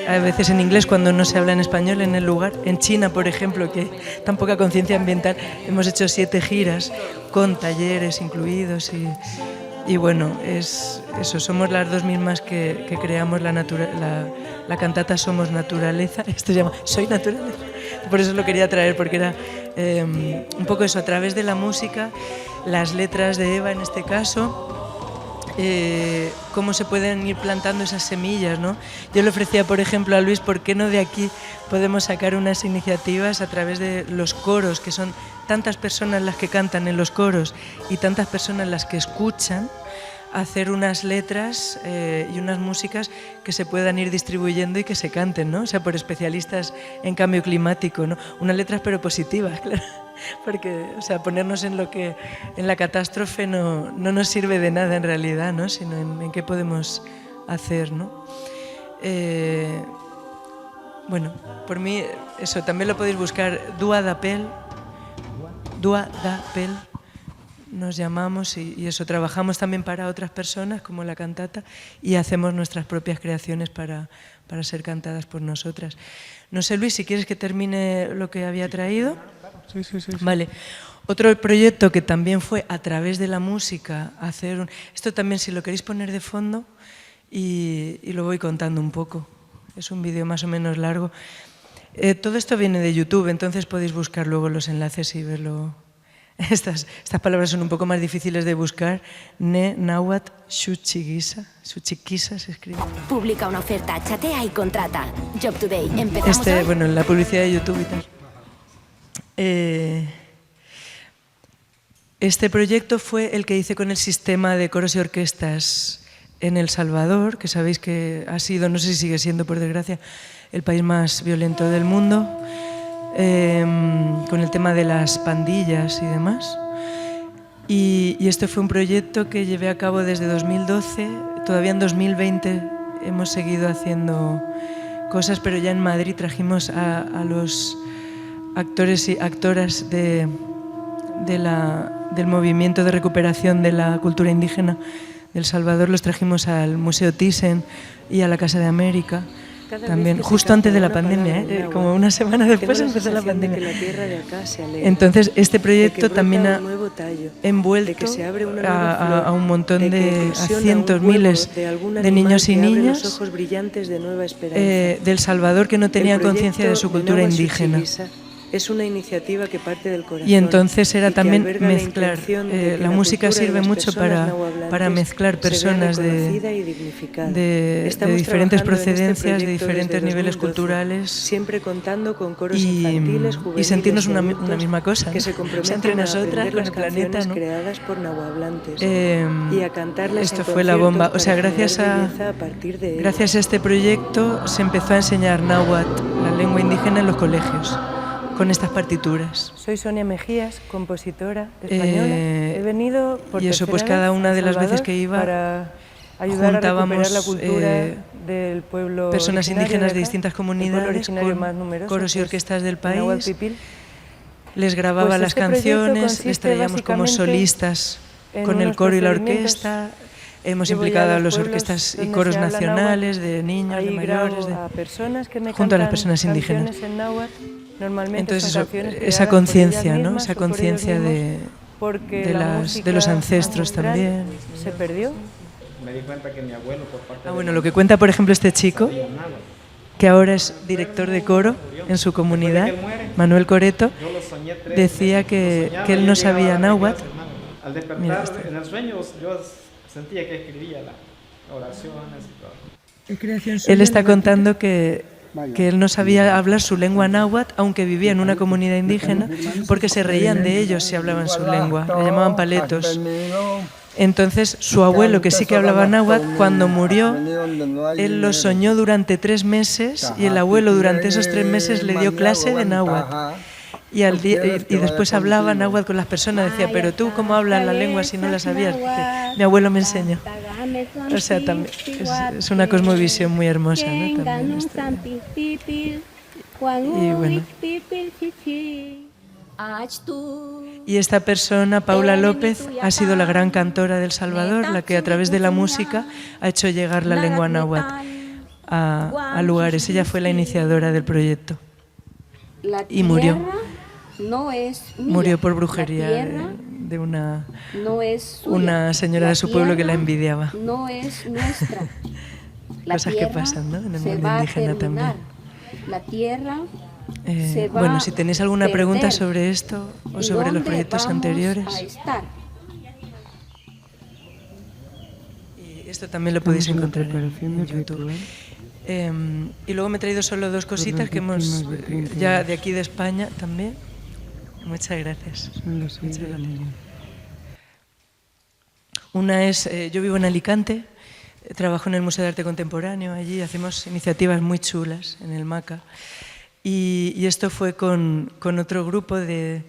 A veces en inglés cuando no se habla en español en el lugar. En China, por ejemplo, que hay tan poca conciencia ambiental, hemos hecho 7 giras con talleres incluidos y bueno, es eso, somos las dos mismas que creamos la cantata Somos Naturaleza. Esto se llama Soy Naturaleza. Por eso lo quería traer, porque era un poco eso, a través de la música, las letras de Eva en este caso, cómo se pueden ir plantando esas semillas, ¿no? Yo le ofrecía, por ejemplo, a Luis, ¿por qué no de aquí podemos sacar unas iniciativas a través de los coros, que son tantas personas las que cantan en los coros y tantas personas las que escuchan, hacer unas letras y unas músicas que se puedan ir distribuyendo y que se canten, ¿no? O sea, por especialistas en cambio climático, ¿no? Unas letras pero positivas, claro. Porque, o sea, ponernos en lo que en la catástrofe no nos sirve de nada en realidad, ¿no? Sino en qué podemos hacer, ¿no? Bueno, por mí eso también lo podéis buscar. Dua d'Apel nos llamamos y eso, trabajamos también para otras personas como la cantata y hacemos nuestras propias creaciones para ser cantadas por nosotras. No sé, Luis, si quieres que termine lo que había traído. Sí. Vale. Otro proyecto que también fue a través de la música hacer esto también, si lo queréis poner de fondo y lo voy contando un poco. Es un vídeo más o menos largo. Todo esto viene de YouTube, entonces podéis buscar luego los enlaces y verlo. Estas palabras son un poco más difíciles de buscar. Ne, náhuatl, xuchiquisa se escribe. Publica una oferta, chatea y contrata. Job Today, empezamos hoy. Bueno, en la publicidad de YouTube y tal. Este proyecto fue el que hice con el sistema de coros y orquestas en El Salvador, que sabéis que ha sido, no sé si sigue siendo por desgracia, el país más violento del mundo, con el tema de las pandillas y demás. Y este fue un proyecto que llevé a cabo desde 2012, todavía en 2020 hemos seguido haciendo cosas, pero ya en Madrid trajimos a los actores y actoras del movimiento de recuperación de la cultura indígena de El Salvador, los trajimos al Museo Thyssen y a la Casa de América. También, justo antes de la pandemia, como una semana después empezó la pandemia. Entonces, este proyecto también ha envuelto a un montón a cientos, miles de niños y niñas de El Salvador que no tenían conciencia de su cultura indígena. Es una iniciativa que parte del corazón. Y entonces era también mezclar. La música sirve mucho para mezclar personas de diferentes procedencias, de diferentes niveles culturales, siempre contando con coros infantiles, y sentirnos una misma cosa, que se comprometen entre nosotras, con el planeta, ¿no? creadas por nahuablantes y a cantarlas. Esto fue la bomba. O sea, gracias a este proyecto se empezó a enseñar náhuatl, la lengua indígena, en los colegios, con estas partituras. Soy Sonia Mejías, compositora española. He venido por y eso, pues cada una de las veces que iba para ayudar a recuperar la cultura del pueblo personas indígenas de acá, distintas comunidades con coros y orquestas del país. Les grababa las canciones, les traíamos como solistas con el coro y la orquesta. Hemos implicado a las orquestas y coros nacionales de niños, de mayores, junto a las personas indígenas. Entonces esa conciencia, ¿no? Esa conciencia de los ancestros también. Se perdió. Me di cuenta que mi abuelo, por parte bueno, lo que cuenta, por ejemplo, este chico, que ahora es director de coro en su comunidad, Manuel Coreto, decía que él no sabía náhuatl. Al despertar en el sueño, yo sentía que escribía las oraciones y todo. Él está contando que él no sabía hablar su lengua náhuatl, aunque vivía en una comunidad indígena, porque se reían de ellos si hablaban su lengua, le llamaban paletos. Entonces, su abuelo, que sí que hablaba náhuatl, cuando murió, él lo soñó durante 3 meses y el abuelo durante esos 3 meses le dio clase de náhuatl. Y después hablaba náhuatl con las personas, decía, pero tú, ¿cómo hablas la lengua si no la sabías? Dice, mi abuelo me enseñó. O sea, también es una cosmovisión muy hermosa, ¿no? También y bueno. Y esta persona, Paula López, ha sido la gran cantora del Salvador, la que a través de la música ha hecho llegar la lengua náhuatl a lugares. Ella fue la iniciadora del proyecto y murió. Murió por brujería de una señora de su pueblo que la envidiaba. No es nuestra. Cosas que pasan, ¿no? En el mundo indígena también. La tierra bueno, si tenéis alguna pregunta sobre esto o sobre los proyectos anteriores. Y esto también lo podéis encontrar en YouTube. Y luego me he traído solo 2 cositas que hemos ya de aquí de España también. Muchas gracias. Muchas gracias. Una es, yo vivo en Alicante, trabajo en el Museo de Arte Contemporáneo, allí hacemos iniciativas muy chulas en el MACA. Y esto fue con otro grupo de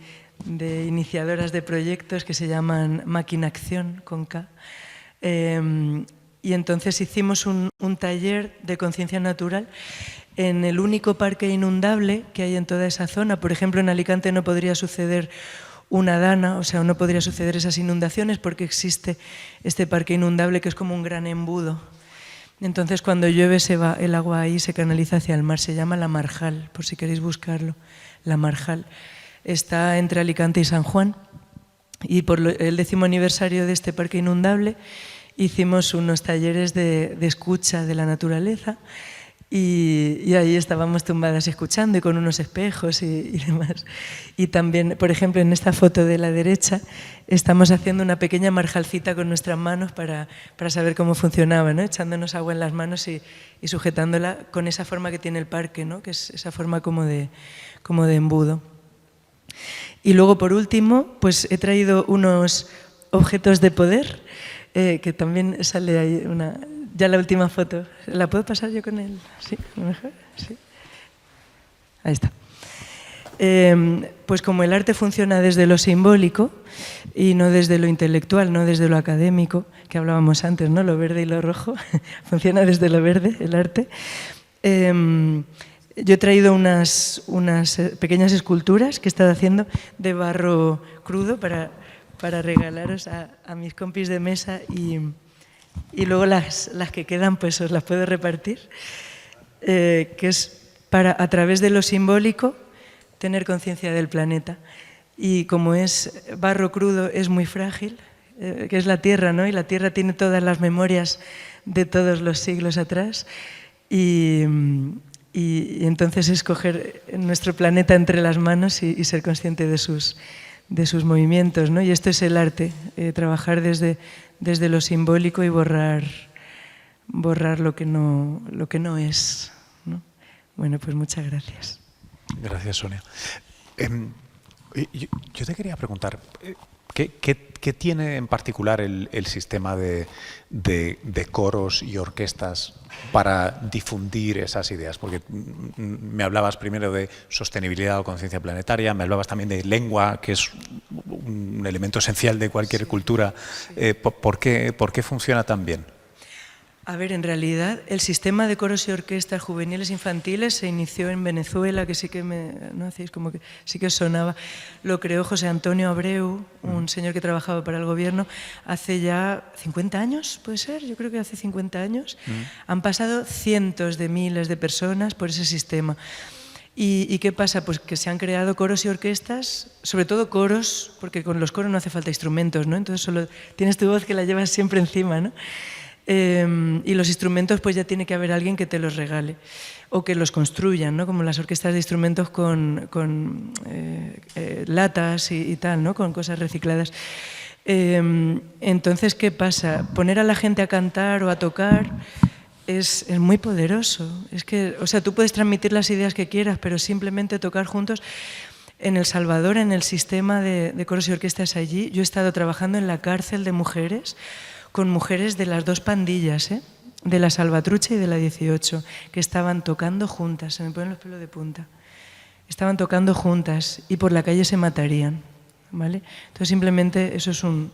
iniciadoras de proyectos que se llaman Máquina Acción, con K. Y entonces hicimos un taller de conciencia natural en el único parque inundable que hay en toda esa zona. Por ejemplo, en Alicante no podría suceder una dana, o sea, no podría suceder esas inundaciones porque existe este parque inundable que es como un gran embudo. Entonces, cuando llueve se va el agua ahí, se canaliza hacia el mar. Se llama La Marjal, por si queréis buscarlo. La Marjal. Está entre Alicante y San Juan. Y por el 10º aniversario de este parque inundable hicimos unos talleres de escucha de la naturaleza. Y ahí estábamos tumbadas escuchando y con unos espejos y demás. Y también, por ejemplo, en esta foto de la derecha estamos haciendo una pequeña marjalcita con nuestras manos para saber cómo funcionaba, ¿no? Echándonos agua en las manos y sujetándola con esa forma que tiene el parque, ¿no? Que es esa forma como de embudo. Y luego, por último, pues he traído unos objetos de poder, que también sale ahí ya la última foto. ¿La puedo pasar yo con él? ¿Sí? ¿Mejor? Sí. Ahí está. Pues como el arte funciona desde lo simbólico y no desde lo intelectual, no desde lo académico, que hablábamos antes, ¿no? Lo verde y lo rojo, funciona desde lo verde, el arte. Yo he traído unas pequeñas esculturas que he estado haciendo de barro crudo para regalaros a mis compis de mesa y luego las que quedan pues os las puedo repartir, que es para, a través de lo simbólico, tener conciencia del planeta. Y como es barro crudo, es muy frágil, que es la Tierra, ¿no? Y la Tierra tiene todas las memorias de todos los siglos atrás. Y entonces es coger nuestro planeta entre las manos y ser consciente de sus movimientos, ¿no? Y esto es el arte, trabajar desde lo simbólico y borrar lo que no es, ¿no? Bueno, pues muchas gracias. Gracias, Sonia. Yo te quería preguntar, ¿Qué tiene en particular el sistema de coros y orquestas para difundir esas ideas? Porque me hablabas primero de sostenibilidad o conciencia planetaria, me hablabas también de lengua, que es un elemento esencial de cualquier cultura. ¿Por qué funciona tan bien? A ver, en realidad el sistema de coros y orquestas juveniles infantiles se inició en Venezuela, que sí que ¿no? Hacéis como que sí que sonaba. Lo creó José Antonio Abreu, un señor que trabajaba para el gobierno, hace ya 50 años, ¿puede ser? Yo creo que hace 50 años. Han pasado cientos de miles de personas por ese sistema. ¿Y qué pasa? Pues que se han creado coros y orquestas, sobre todo coros, porque con los coros no hace falta instrumentos, ¿no? Entonces solo tienes tu voz que la llevas siempre encima, ¿no? Y los instrumentos pues ya tiene que haber alguien que te los regale o que los construyan, ¿no? Como las orquestas de instrumentos con latas y tal, ¿no? Con cosas recicladas. Entonces, ¿qué pasa? Poner a la gente a cantar o a tocar es muy poderoso. Es que, o sea, tú puedes transmitir las ideas que quieras, pero simplemente tocar juntos. En El Salvador, en el sistema de coros y orquestas allí, yo he estado trabajando en la cárcel de mujeres con mujeres de las dos pandillas, de la Salvatrucha y de la 18, que estaban tocando juntas, se me ponen los pelos de punta. Estaban tocando juntas y por la calle se matarían, ¿vale? Entonces simplemente eso es un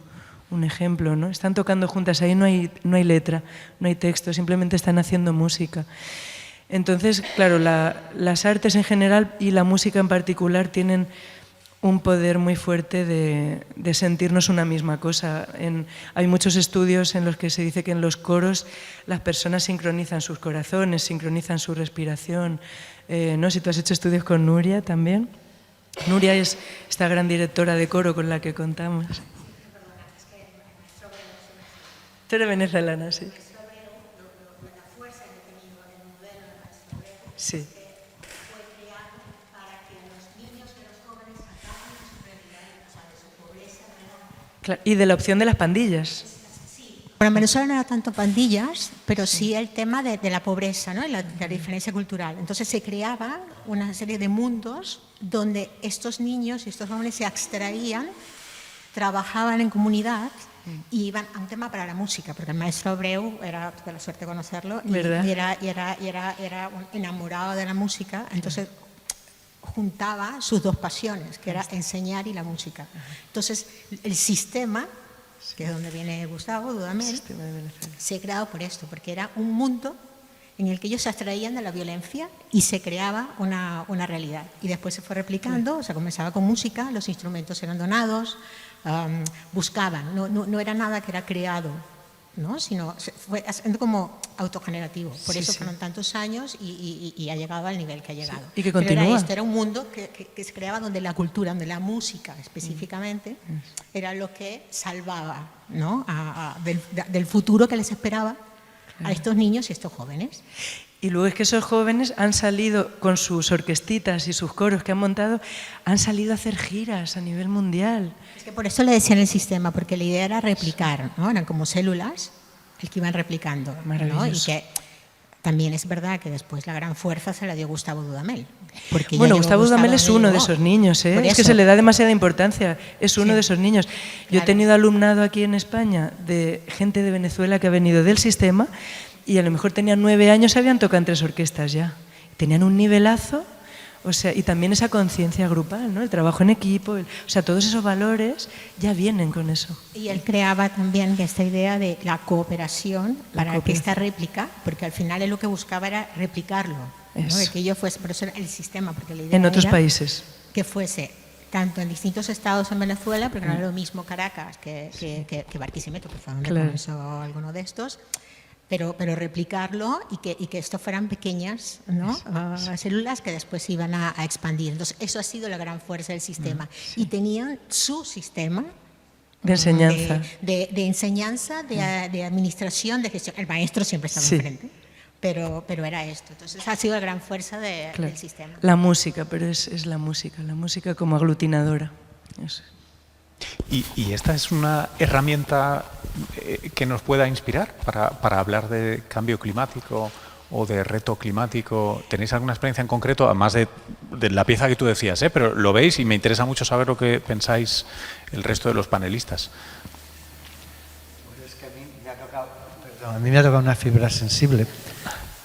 ejemplo, ¿no? Están tocando juntas, ahí no hay letra, no hay texto, simplemente están haciendo música. Entonces, claro, las artes en general y la música en particular tienen un poder muy fuerte de sentirnos una misma cosa. Hay muchos estudios en los que se dice que en los coros las personas sincronizan sus corazones, sincronizan su respiración. ¿No? Si tú has hecho estudios con Nuria también. Nuria es esta gran directora de coro con la que contamos. Tú eres venezolana, sí. Sí. Y de la opción de las pandillas. Bueno, en Venezuela no era tanto pandillas, pero sí el tema de la pobreza, ¿no? La diferencia cultural. Entonces se creaba una serie de mundos donde estos niños y estos jóvenes se abstraían, trabajaban en comunidad y iban a un tema para la música, porque el maestro Abreu, tuve la suerte de conocerlo, y era un enamorado de la música, entonces juntaba sus dos pasiones, que era enseñar y la música. Entonces, el sistema, que es donde viene Gustavo Dudamel, se ha creado por esto, porque era un mundo en el que ellos se abstraían de la violencia y se creaba una realidad. Y después se fue replicando, o sea, comenzaba con música, los instrumentos eran donados, buscaban, no era nada que era creado, ¿no? Sino fue haciendo como autogenerativo. Por eso fueron tantos años y ha llegado al nivel que ha llegado. Y que continúa. Era un mundo que se creaba donde la cultura, donde la música específicamente, era lo que salvaba, ¿no? Del futuro que les esperaba a estos niños y estos jóvenes. Y luego es que esos jóvenes han salido con sus orquestitas y sus coros que han montado, han salido a hacer giras a nivel mundial. Es que por eso le decían el sistema, porque la idea era replicar, ¿no? Eran como células el que iban replicando, ¿no? Y que también es verdad que después la gran fuerza se la dio Gustavo Dudamel. Bueno, Gustavo Dudamel es uno de esos niños, ¿eh? Es que se le da demasiada importancia, es uno de esos niños. Yo he tenido alumnado aquí en España de gente de Venezuela que ha venido del sistema y a lo mejor tenían 9 años, sabían tocar en 3 orquestas ya. Tenían un nivelazo, o sea, y también esa conciencia grupal, ¿no? El trabajo en equipo, o sea, todos esos valores ya vienen con eso. Y él creaba también esta idea de la cooperación para que esta réplica, porque al final él lo que buscaba era replicarlo, ¿no? De que ello fuese, por eso era el sistema, porque la idea en otros era países. Que fuese tanto en distintos estados en Venezuela, porque no era lo mismo Caracas que Barquisimeto, que fue donde comenzó alguno de estos, pero replicarlo y que esto fueran pequeñas, ¿no? Células que después iban a expandir. Entonces, eso ha sido la gran fuerza del sistema. Y tenían su sistema de enseñanza, de enseñanza, de administración, de gestión. El maestro siempre estaba enfrente, pero era esto. Entonces, ha sido la gran fuerza del sistema. La música, pero es la música como aglutinadora. Eso. ¿Y esta es una herramienta que nos pueda inspirar para hablar de cambio climático o de reto climático? ¿Tenéis alguna experiencia en concreto, además de de la pieza que tú decías, pero lo veis y me interesa mucho saber lo que pensáis el resto de los panelistas. Bueno, es que a mí me ha tocado una fibra sensible,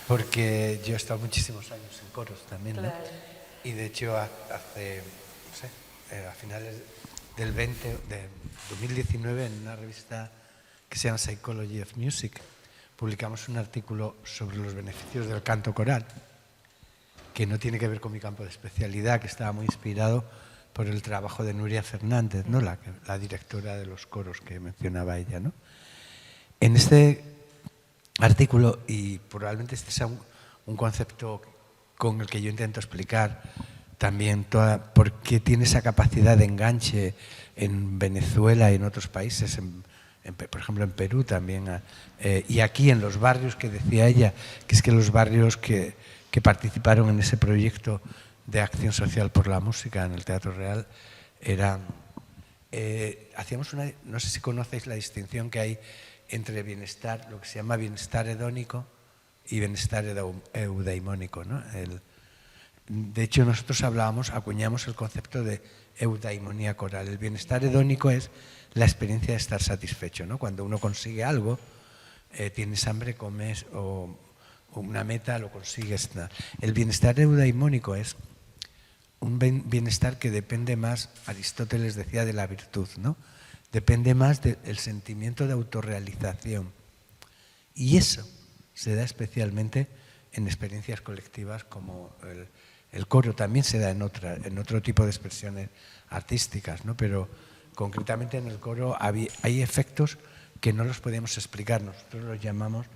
porque yo he estado muchísimos años en coros también, ¿no? Claro. Y de hecho hace, no sé, a finales del 2019, en una revista que se llama Psychology of Music, publicamos un artículo sobre los beneficios del canto coral, que no tiene que ver con mi campo de especialidad, que estaba muy inspirado por el trabajo de Nuria Fernández, ¿no? la directora de los coros que mencionaba ella, ¿no? En este artículo, y probablemente este sea un concepto con el que yo intento explicar también por qué tiene esa capacidad de enganche en Venezuela y en otros países, por ejemplo en Perú también, y aquí en los barrios que decía ella, que es que los barrios que participaron en ese proyecto de acción social por la música en el Teatro Real eran, hacíamos una, no sé si conocéis la distinción que hay entre bienestar, lo que se llama bienestar hedónico y bienestar eudaimónico, ¿no? De hecho, nosotros acuñamos el concepto de eudaimonía coral. El bienestar hedónico es la experiencia de estar satisfecho, ¿no? Cuando uno consigue algo, tienes hambre, comes, o una meta, lo consigues. El bienestar eudaimónico es un bienestar que depende más, Aristóteles decía, de la virtud, ¿no? Depende más del sentimiento de autorrealización. Y eso se da especialmente en experiencias colectivas como el coro. También se da en otro tipo de expresiones artísticas, ¿no? Pero concretamente en el coro hay efectos que no los podemos explicar. Nosotros los llamamos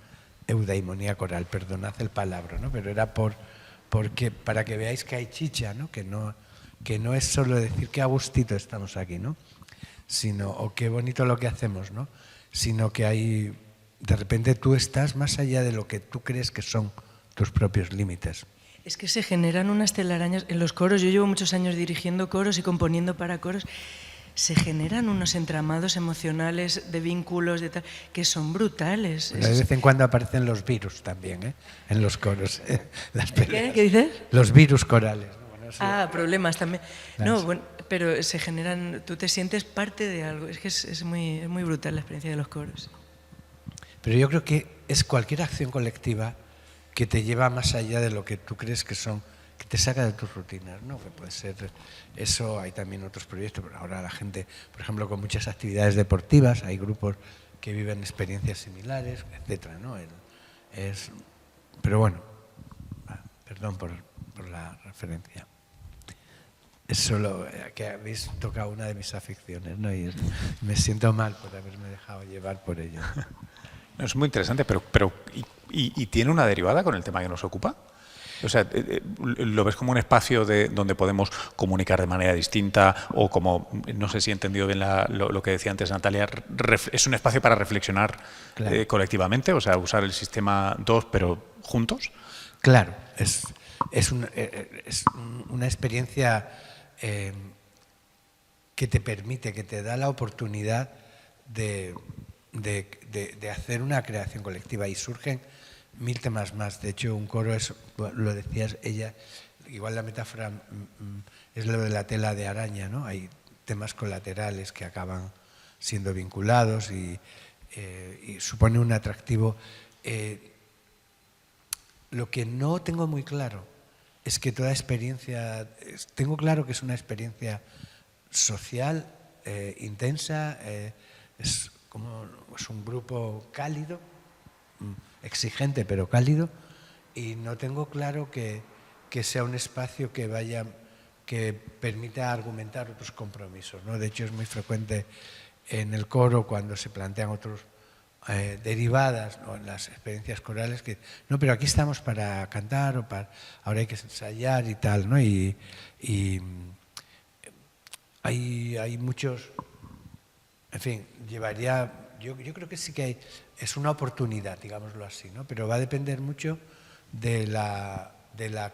eudaimonía coral, perdonad el palabra, ¿no? Pero era porque para que veáis que hay chicha, ¿no? Que no es solo decir qué a gustito estamos aquí, ¿no? O qué bonito lo que hacemos, ¿no? Sino que hay, de repente tú estás más allá de lo que tú crees que son tus propios límites. Es que se generan unas telarañas en los coros. Yo llevo muchos años dirigiendo coros y componiendo para coros. Se generan unos entramados emocionales de vínculos de tal, que son brutales. De vez en cuando aparecen los virus también, en los coros. ¿Qué dices? Los virus corales. Bueno, sí. Problemas también. No, bueno, pero se generan, tú te sientes parte de algo. Es que es muy brutal la experiencia de los coros. Pero yo creo que es cualquier acción colectiva que te lleva más allá de lo que tú crees que son, que te saca de tus rutinas, ¿no? Que puede ser eso. Hay también otros proyectos, pero ahora la gente, por ejemplo, con muchas actividades deportivas, hay grupos que viven experiencias similares, etcétera, ¿no? Pero bueno, perdón por la referencia. Es solo que habéis tocado una de mis aficiones, ¿no? Y me siento mal por haberme dejado llevar por ello. Es muy interesante, pero ¿y tiene una derivada con el tema que nos ocupa? O sea, ¿lo ves como un espacio donde podemos comunicar de manera distinta? O como, no sé si he entendido bien lo que decía antes Natalia, ¿es un espacio para reflexionar colectivamente? O sea, usar el sistema 2 pero juntos. Claro, es una experiencia que te permite, que te da la oportunidad de hacer una creación colectiva, y surgen 1000 temas más. De hecho, un coro es, lo decías ella, igual la metáfora es lo de la tela de araña, ¿no? Hay temas colaterales que acaban siendo vinculados y supone un atractivo. Lo que no tengo muy claro es que toda experiencia, tengo claro que es una experiencia social, intensa, es un grupo cálido, exigente pero cálido, y no tengo claro que sea un espacio que permita argumentar otros compromisos, ¿no? De hecho, es muy frecuente en el coro cuando se plantean otros derivadas, ¿no? En las experiencias corales, que no, pero aquí estamos para cantar, ahora hay que ensayar y tal, ¿no? Y hay muchos, en fin, yo creo que sí que es una oportunidad, digámoslo así, ¿no? Pero va a depender mucho de la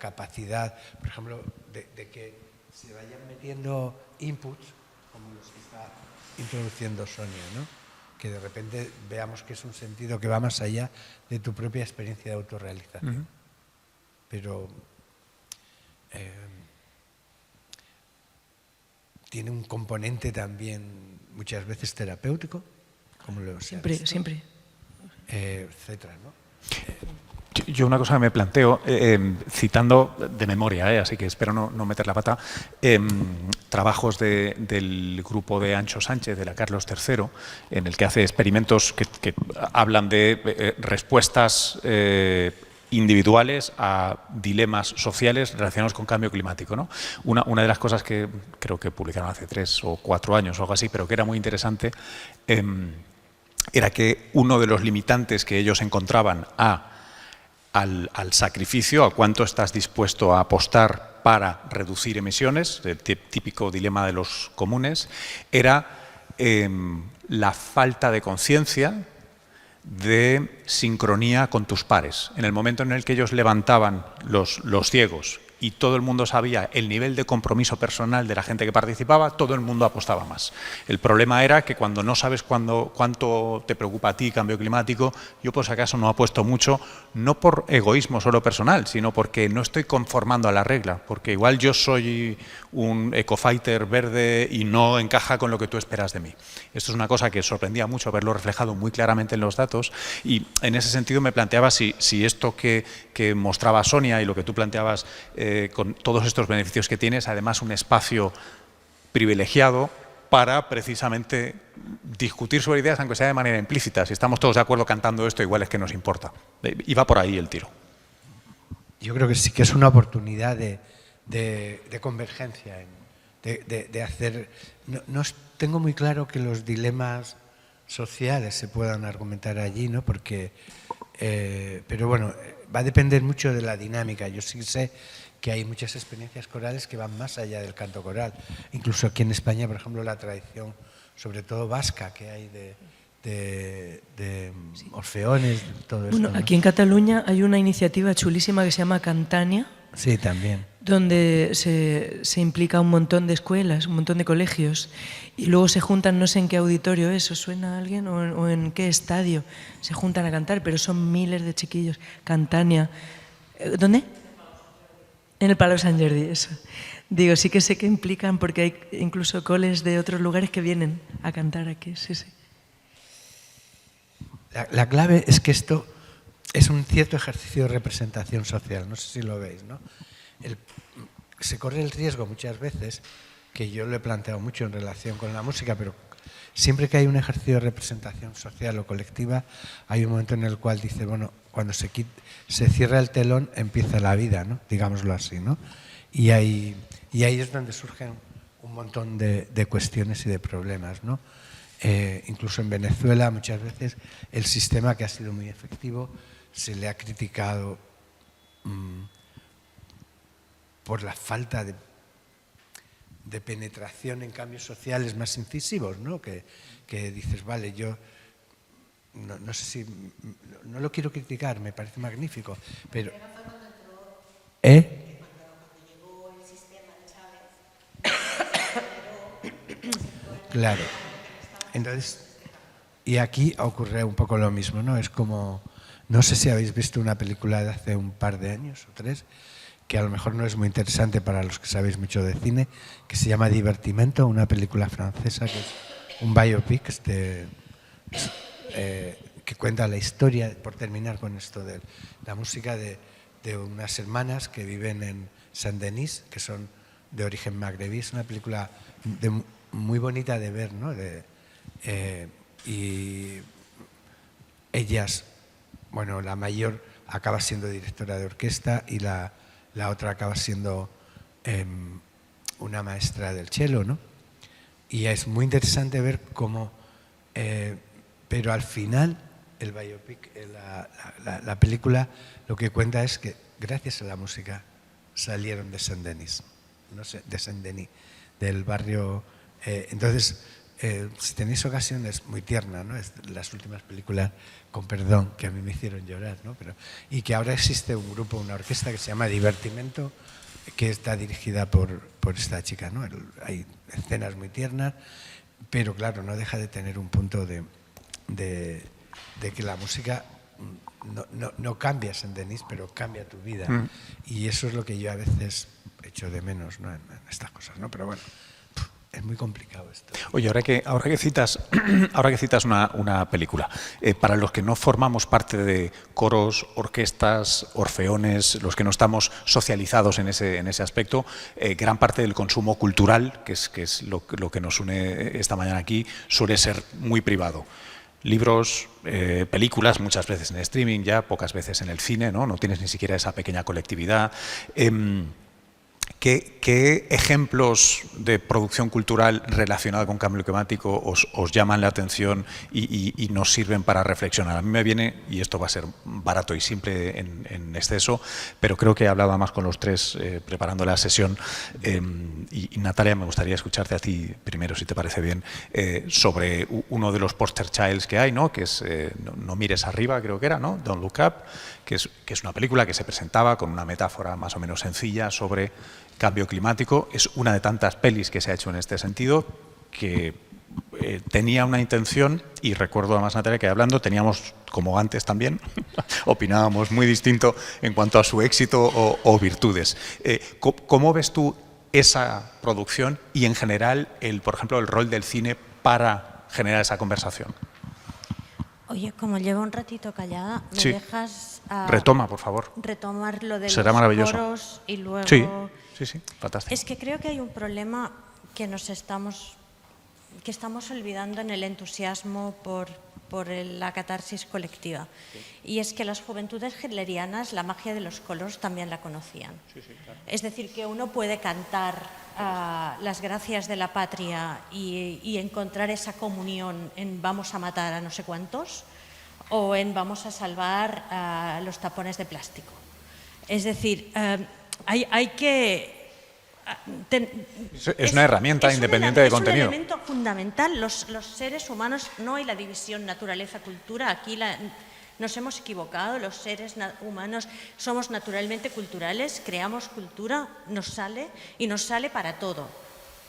capacidad, por ejemplo, de que se vayan metiendo inputs, como los que está introduciendo Sonia, ¿no? Que de repente veamos que es un sentido que va más allá de tu propia experiencia de autorrealización. Pero tiene un componente también muchas veces terapéutico, como lo siempre, siempre, etcétera, ¿no? Yo una cosa que me planteo, citando de memoria, así que espero no meter la pata, trabajos del grupo de Ancho Sánchez, de la Carlos III, en el que hace experimentos que hablan de respuestas individuales a dilemas sociales relacionados con cambio climático, ¿no? Una de las cosas que creo que publicaron hace 3 o 4 años o algo así, pero que era muy interesante, era que uno de los limitantes que ellos encontraban al sacrificio, a cuánto estás dispuesto a apostar para reducir emisiones, el típico dilema de los comunes, era la falta de conciencia de sincronía con tus pares. En el momento en el que ellos levantaban los ciegos y todo el mundo sabía el nivel de compromiso personal de la gente que participaba, todo el mundo apostaba más. El problema era que cuando no sabes cuánto te preocupa a ti cambio climático, yo por si acaso no apuesto mucho, no por egoísmo solo personal, sino porque no estoy conformando a la regla, porque igual yo soy un ecofighter verde y no encaja con lo que tú esperas de mí. Esto es una cosa que sorprendía mucho verlo reflejado muy claramente en los datos, y en ese sentido me planteaba si esto que mostraba Sonia y lo que tú planteabas con todos estos beneficios que tienes, además un espacio privilegiado para precisamente discutir sobre ideas, aunque sea de manera implícita. Si estamos todos de acuerdo cantando esto, igual es que nos importa. Y va por ahí el tiro. Yo creo que sí que es una oportunidad de convergencia, de hacer... No tengo muy claro que los dilemas sociales se puedan argumentar allí, ¿no? Porque, pero bueno, va a depender mucho de la dinámica. Yo sí sé que hay muchas experiencias corales que van más allá del canto coral. Incluso aquí en España, por ejemplo, la tradición, sobre todo vasca, que hay de orfeones, todo esto. Bueno, aquí en Cataluña hay una iniciativa chulísima que se llama Cantania. Sí, también. Donde se implica un montón de escuelas, un montón de colegios, y luego se juntan, no sé en qué auditorio es, ¿os suena a alguien? O en qué estadio se juntan a cantar, pero son miles de chiquillos. Cantania. ¿Dónde? En el Palau Sant Jordi, eso. Digo, sí que sé que implican, porque hay incluso coles de otros lugares que vienen a cantar aquí, sí, sí. La clave es que esto es un cierto ejercicio de representación social, no sé si lo veis, ¿no? Se corre el riesgo muchas veces, que yo lo he planteado mucho en relación con la música, pero siempre que hay un ejercicio de representación social o colectiva, hay un momento en el cual dice, bueno, cuando se cierra el telón empieza la vida, ¿no? Digámoslo así, ¿no? Y ahí es donde surgen un montón de cuestiones y de problemas, ¿no? Incluso en Venezuela muchas veces el sistema, que ha sido muy efectivo, se le ha criticado por la falta de penetración en cambios sociales más incisivos, ¿no? Que dices, vale, yo no sé si... No lo quiero criticar, me parece magnífico, pero... Claro. Entonces, y aquí ocurre un poco lo mismo, ¿no? Es como... No sé si habéis visto una película de hace un par de años o 3, que a lo mejor no es muy interesante para los que sabéis mucho de cine, que se llama Divertimento, una película francesa que es un biopic que cuenta la historia, por terminar con esto de la música, de unas hermanas que viven en Saint-Denis, que son de origen magrebí. Es una película muy bonita de ver, ¿no? Y ellas, bueno, la mayor acaba siendo directora de orquesta y la otra acaba siendo una maestra del cello, ¿no? Y es muy interesante ver cómo, pero al final el biopic, la película, lo que cuenta es que gracias a la música salieron de Saint-Denis, no sé, de Saint-Denis, del barrio. Entonces, si tenéis ocasión, es muy tierna, ¿no? Es las últimas películas, con perdón, que a mí me hicieron llorar, ¿no? Y que ahora existe un grupo, una orquesta que se llama Divertimento, que está dirigida por esta chica, ¿no? Hay escenas muy tiernas, pero claro, no deja de tener un punto de que la música no cambia Saint-Denis, pero cambia tu vida. Y eso es lo que yo a veces echo de menos, ¿no? en estas cosas, ¿no? Pero bueno, Es muy complicado esto. Oye, ahora que citas una película, para los que no formamos parte de coros, orquestas, orfeones, los que no estamos socializados en ese aspecto, gran parte del consumo cultural, que es lo que nos une esta mañana aquí, suele ser muy privado. Libros, películas, muchas veces en streaming ya, pocas veces en el cine, ¿no? No tienes ni siquiera esa pequeña colectividad. ¿Qué ejemplos de producción cultural relacionada con cambio climático os llaman la atención y nos sirven para reflexionar? A mí me viene, y esto va a ser barato y simple en exceso, pero creo que he hablado más con los tres preparando la sesión, y Natalia, me gustaría escucharte a ti primero, si te parece bien, sobre uno de los poster childs que hay, ¿no? Que es No mires arriba, creo que era, ¿no? Don't Look Up, que es una película que se presentaba con una metáfora más o menos sencilla sobre cambio climático. Es una de tantas pelis que se ha hecho en este sentido, que tenía una intención, y recuerdo además, Natalia, que hablando teníamos, como antes también, opinábamos muy distinto en cuanto a su éxito o virtudes. ¿Cómo ves tú esa producción y en general, por ejemplo, el rol del cine para generar esa conversación? Oye, como llevo un ratito callada, ¿me dejas retoma, por favor, retomar lo de será los maravilloso. coros y luego... Sí, fantástico. Es que creo que hay un problema que estamos olvidando en el entusiasmo por la catarsis colectiva. Y es que las juventudes hitlerianas la magia de los colores también la conocían. Claro. Es decir, que uno puede cantar las gracias de la patria y encontrar esa comunión en vamos a matar a no sé cuántos o en vamos a salvar los tapones de plástico. Es decir, hay que... Es una herramienta independiente de contenido. Es un elemento fundamental. Los seres humanos, no hay la división naturaleza-cultura. Aquí nos hemos equivocado. Los seres humanos somos naturalmente culturales, creamos cultura, nos sale y nos sale para todo.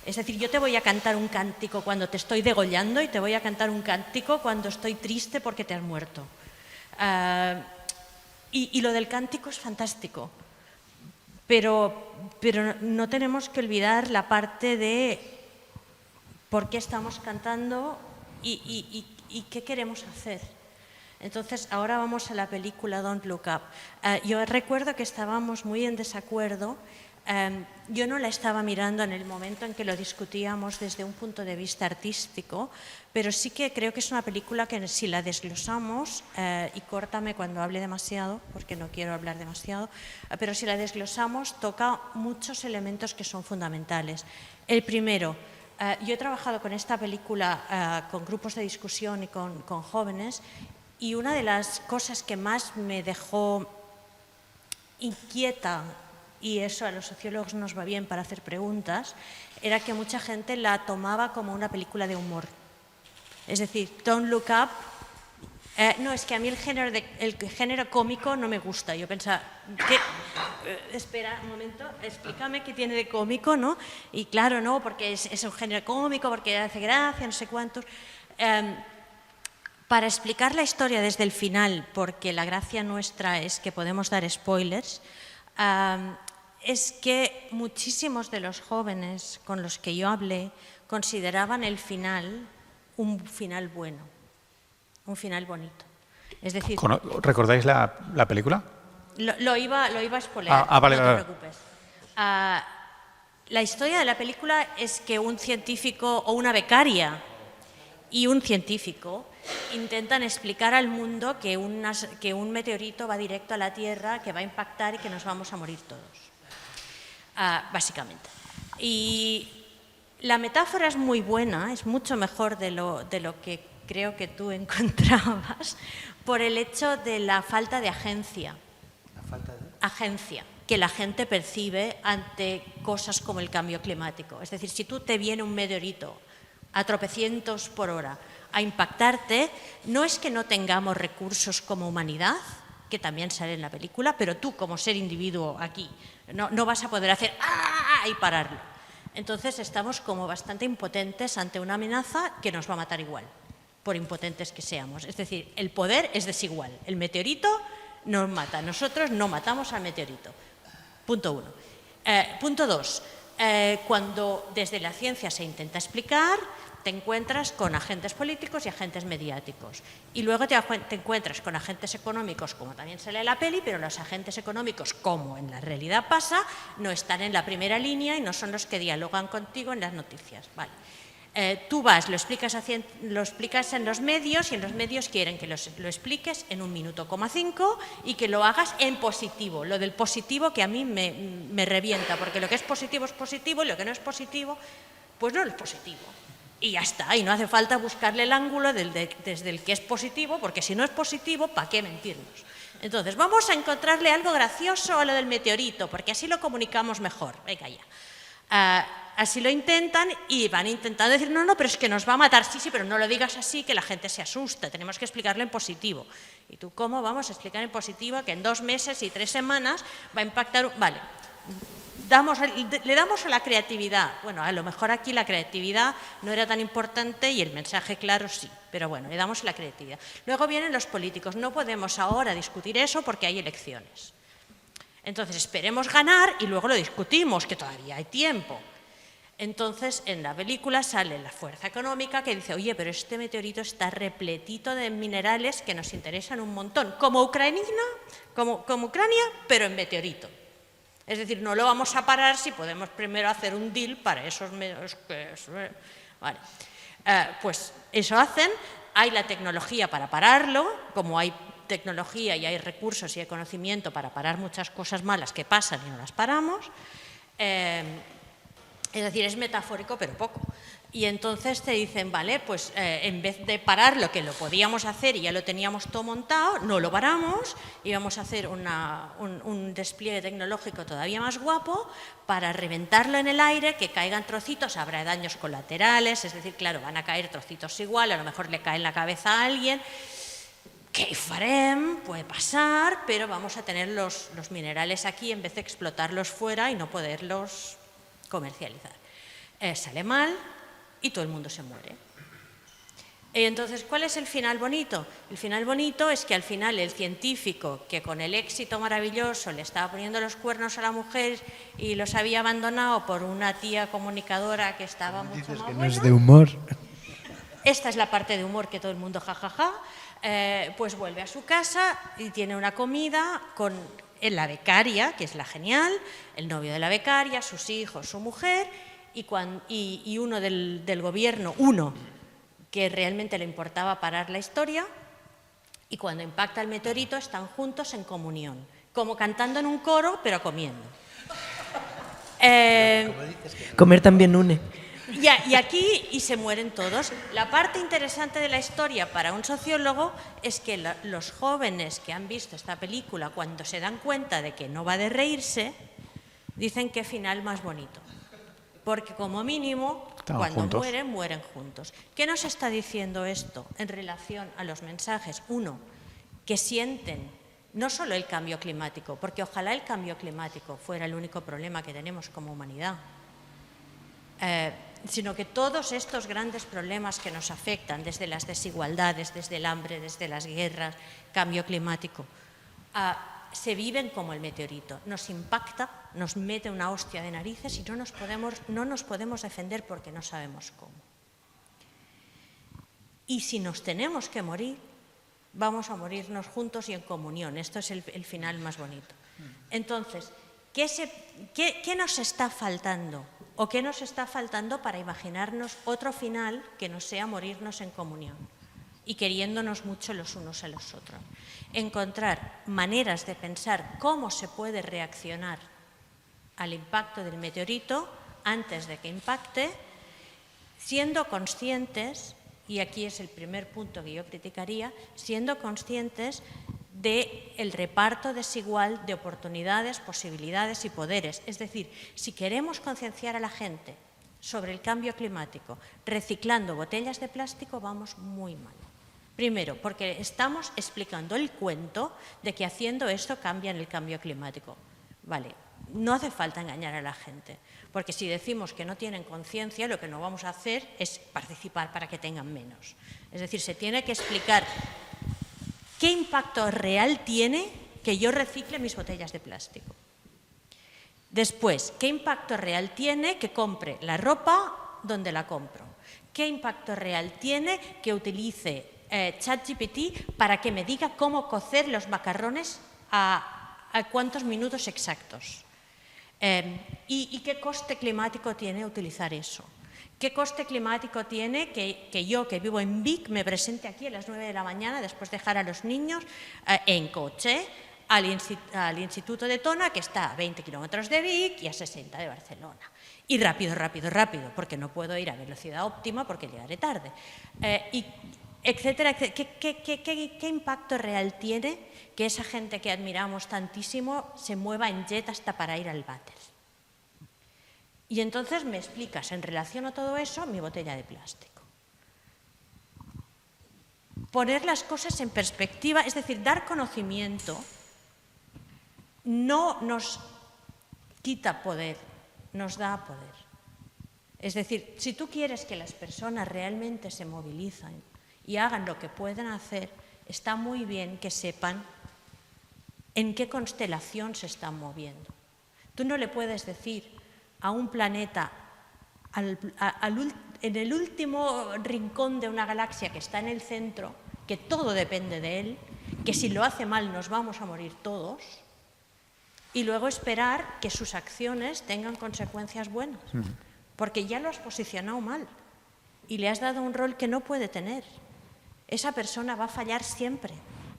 Es decir, yo te voy a cantar un cántico cuando te estoy degollando y te voy a cantar un cántico cuando estoy triste porque te has muerto. Y lo del cántico es fantástico. Pero no tenemos que olvidar la parte de por qué estamos cantando y qué queremos hacer. Entonces, ahora vamos a la película Don't Look Up. Yo recuerdo que estábamos muy en desacuerdo. Yo no la estaba mirando en el momento en que lo discutíamos desde un punto de vista artístico, pero sí que creo que es una película que si la desglosamos, y córtame cuando hable demasiado, porque no quiero hablar demasiado, pero si la desglosamos toca muchos elementos que son fundamentales. El primero, yo he trabajado con esta película con grupos de discusión y con jóvenes, y una de las cosas que más me dejó inquieta, y eso a los sociólogos nos va bien para hacer preguntas, era que mucha gente la tomaba como una película de humor. Es decir, Don't Look Up, no, es que a mí el género cómico no me gusta. Yo pensaba, espera un momento, explícame qué tiene de cómico, ¿no? Y claro, no, porque es un género cómico, porque hace gracia, no sé cuántos. Para explicar la historia desde el final, porque la gracia nuestra es que podemos dar spoilers, es que muchísimos de los jóvenes con los que yo hablé consideraban el final un final bueno, un final bonito. Es decir, ¿recordáis la película? Lo iba a spoilear, vale, no te preocupes. La historia de la película es que un científico o una becaria y un científico intentan explicar al mundo que un meteorito va directo a la Tierra, que va a impactar y que nos vamos a morir todos. Básicamente. Y la metáfora es muy buena, es mucho mejor de lo que creo que tú encontrabas, por el hecho de la falta de agencia. ¿La falta de? Agencia que la gente percibe ante cosas como el cambio climático. Es decir, si tú te viene un meteorito a tropecientos por hora a impactarte, no es que no tengamos recursos como humanidad, que también sale en la película, pero tú como ser individuo aquí no vas a poder hacer ¡ah! Y pararlo. Entonces estamos como bastante impotentes ante una amenaza que nos va a matar igual, por impotentes que seamos. Es decir, el poder es desigual. El meteorito nos mata, nosotros no matamos al meteorito. Punto uno. Punto dos. Cuando desde la ciencia se intenta explicar, te encuentras con agentes políticos y agentes mediáticos. Y luego te encuentras con agentes económicos, como también sale en la peli, pero los agentes económicos, como en la realidad pasa, no están en la primera línea y no son los que dialogan contigo en las noticias. Vale. Tú vas, lo explicas en los medios y en los medios quieren que lo expliques en 1,5 minutos y que lo hagas en positivo. Lo del positivo que a mí me revienta, porque lo que es positivo y lo que no es positivo, pues no es positivo. Y ya está, y no hace falta buscarle el ángulo desde el que es positivo, porque si no es positivo, ¿para qué mentirnos? Entonces, vamos a encontrarle algo gracioso a lo del meteorito, porque así lo comunicamos mejor. Venga ya. Así lo intentan y van intentando decir, no, pero es que nos va a matar. Sí, pero no lo digas así, que la gente se asusta. Tenemos que explicarlo en positivo. ¿Y tú cómo vamos a explicar en positivo que en 2 meses y 3 semanas va a impactar? Vale, le damos a la creatividad. Bueno, a lo mejor aquí la creatividad no era tan importante y el mensaje claro sí. Pero bueno, le damos la creatividad. Luego vienen los políticos. No podemos ahora discutir eso porque hay elecciones. Entonces, esperemos ganar y luego lo discutimos, que todavía hay tiempo. Entonces, en la película sale la fuerza económica que dice, oye, pero este meteorito está repletito de minerales que nos interesan un montón, como Ucrania, pero en meteorito. Es decir, no lo vamos a parar si podemos primero hacer un deal para esos medios. Vale. Pues eso hacen, hay la tecnología para pararlo, como hay tecnología y hay recursos y hay conocimiento para parar muchas cosas malas que pasan y no las paramos. Es decir, es metafórico, pero poco. Y entonces te dicen, vale, pues en vez de parar lo que lo podíamos hacer y ya lo teníamos todo montado, no lo paramos y vamos a hacer un despliegue tecnológico todavía más guapo para reventarlo en el aire, que caigan trocitos, habrá daños colaterales, es decir, claro, van a caer trocitos igual, a lo mejor le cae en la cabeza a alguien. ¿Qué farem? Puede pasar, pero vamos a tener los minerales aquí en vez de explotarlos fuera y no poderlos comercializar. Sale mal y todo el mundo se muere. Entonces, ¿cuál es el final bonito? El final bonito es que al final el científico que con el éxito maravilloso le estaba poniendo los cuernos a la mujer y los había abandonado por una tía comunicadora que estaba mucho más buena. Dices que no es de humor. Esta es la parte de humor que todo el mundo jajaja. Pues vuelve a su casa y tiene una comida con la becaria, que es la genial, el novio de la becaria, sus hijos, su mujer y uno del gobierno, uno que realmente le importaba parar la historia, y cuando impacta el meteorito están juntos en comunión, como cantando en un coro, pero comiendo. Comer también une. Y aquí se mueren todos. La parte interesante de la historia para un sociólogo es que los jóvenes que han visto esta película, cuando se dan cuenta de que no va de reírse, dicen qué final más bonito. Porque como mínimo, cuando mueren juntos. ¿Qué nos está diciendo esto en relación a los mensajes? Uno, que sienten no solo el cambio climático, porque ojalá el cambio climático fuera el único problema que tenemos como humanidad, sino que todos estos grandes problemas que nos afectan, desde las desigualdades, desde el hambre, desde las guerras, cambio climático, se viven como el meteorito. Nos impacta, nos mete una hostia de narices y no nos podemos defender porque no sabemos cómo. Y si nos tenemos que morir, vamos a morirnos juntos y en comunión. Esto es el final más bonito. Entonces, ¿qué nos está faltando? ¿O qué nos está faltando para imaginarnos otro final que no sea morirnos en comunión y queriéndonos mucho los unos a los otros? Encontrar maneras de pensar cómo se puede reaccionar al impacto del meteorito antes de que impacte, siendo conscientes, y aquí es el primer punto que yo criticaría, siendo conscientes del reparto desigual de oportunidades, posibilidades y poderes. Es decir, si queremos concienciar a la gente sobre el cambio climático reciclando botellas de plástico, vamos muy mal. Primero, porque estamos explicando el cuento de que haciendo esto cambian el cambio climático. Vale, no hace falta engañar a la gente, porque si decimos que no tienen conciencia, lo que no vamos a hacer es participar para que tengan menos. Es decir, se tiene que explicar qué impacto real tiene que yo recicle mis botellas de plástico. Después, ¿qué impacto real tiene que compre la ropa donde la compro? ¿Qué impacto real tiene que utilice ChatGPT para que me diga cómo cocer los macarrones a cuántos minutos exactos? ¿Y qué coste climático tiene utilizar eso? ¿Qué coste climático tiene que yo, que vivo en Vic, me presente aquí a las 9 de la mañana después de dejar a los niños en coche al Instituto de Tona, que está a 20 kilómetros de Vic y a 60 de Barcelona? Y rápido, porque no puedo ir a velocidad óptima porque llegaré tarde. Etcétera. ¿Qué impacto real tiene que esa gente que admiramos tantísimo se mueva en jet hasta para ir al váter? Y entonces me explicas en relación a todo eso mi botella de plástico. Poner las cosas en perspectiva, es decir, dar conocimiento, no nos quita poder, nos da poder. Es decir, si tú quieres que las personas realmente se movilicen y hagan lo que pueden hacer, está muy bien que sepan en qué constelación se están moviendo. Tú no le puedes decir a un planeta en el último rincón de una galaxia que está en el centro, que todo depende de él, que si lo hace mal nos vamos a morir todos, y luego esperar que sus acciones tengan consecuencias buenas, porque ya lo has posicionado mal y le has dado un rol que no puede tener. Esa persona va a fallar siempre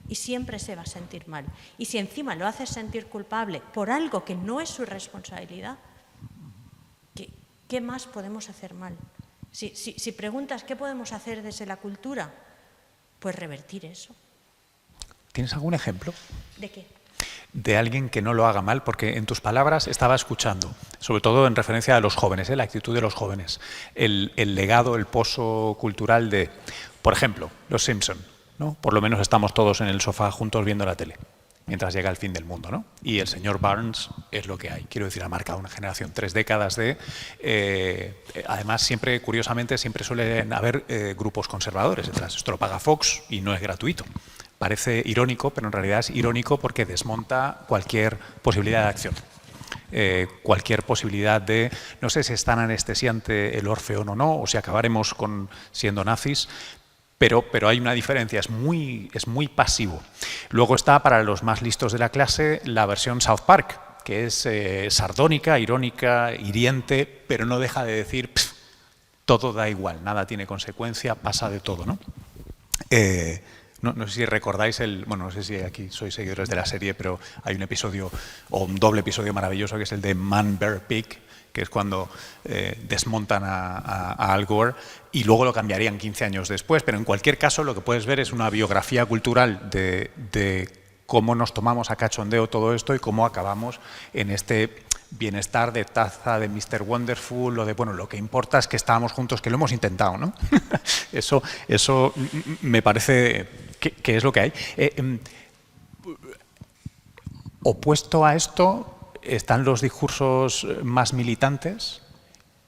y siempre se va a sentir mal. Y si encima lo haces sentir culpable por algo que no es su responsabilidad, ¿qué más podemos hacer mal? Si preguntas qué podemos hacer desde la cultura, pues revertir eso. ¿Tienes algún ejemplo? ¿De qué? De alguien que no lo haga mal, porque en tus palabras estaba escuchando, sobre todo en referencia a los jóvenes, la actitud de los jóvenes, el legado, el pozo cultural de, por ejemplo, los Simpson, ¿no? Por lo menos estamos todos en el sofá juntos viendo la tele, mientras llega el fin del mundo, ¿no? Y el señor Burns es lo que hay. Quiero decir, ha marcado una generación, 3 décadas de... además, siempre, curiosamente, siempre suelen haber grupos conservadores detrás. Esto lo paga Fox y no es gratuito. Parece irónico, pero en realidad es irónico porque desmonta cualquier posibilidad de acción. Cualquier posibilidad de, no sé si es tan anestesiante el Orfeón o no, o si acabaremos siendo nazis, pero hay una diferencia, es muy pasivo. Luego está, para los más listos de la clase, la versión South Park, que es sardónica, irónica, hiriente, pero no deja de decir, todo da igual, nada tiene consecuencia, pasa de todo, ¿no? No sé si recordáis no sé si aquí sois seguidores de la serie, pero hay un episodio, o un doble episodio maravilloso, que es el de Man, Bear, Pig, que es cuando desmontan a Al Gore, y luego lo cambiarían 15 años después. Pero en cualquier caso, lo que puedes ver es una biografía cultural de cómo nos tomamos a cachondeo todo esto y cómo acabamos en este bienestar de taza de Mr. Wonderful, o de, bueno, lo que importa es que estábamos juntos, que lo hemos intentado, ¿no? Eso me parece que es lo que hay. Opuesto a esto están los discursos más militantes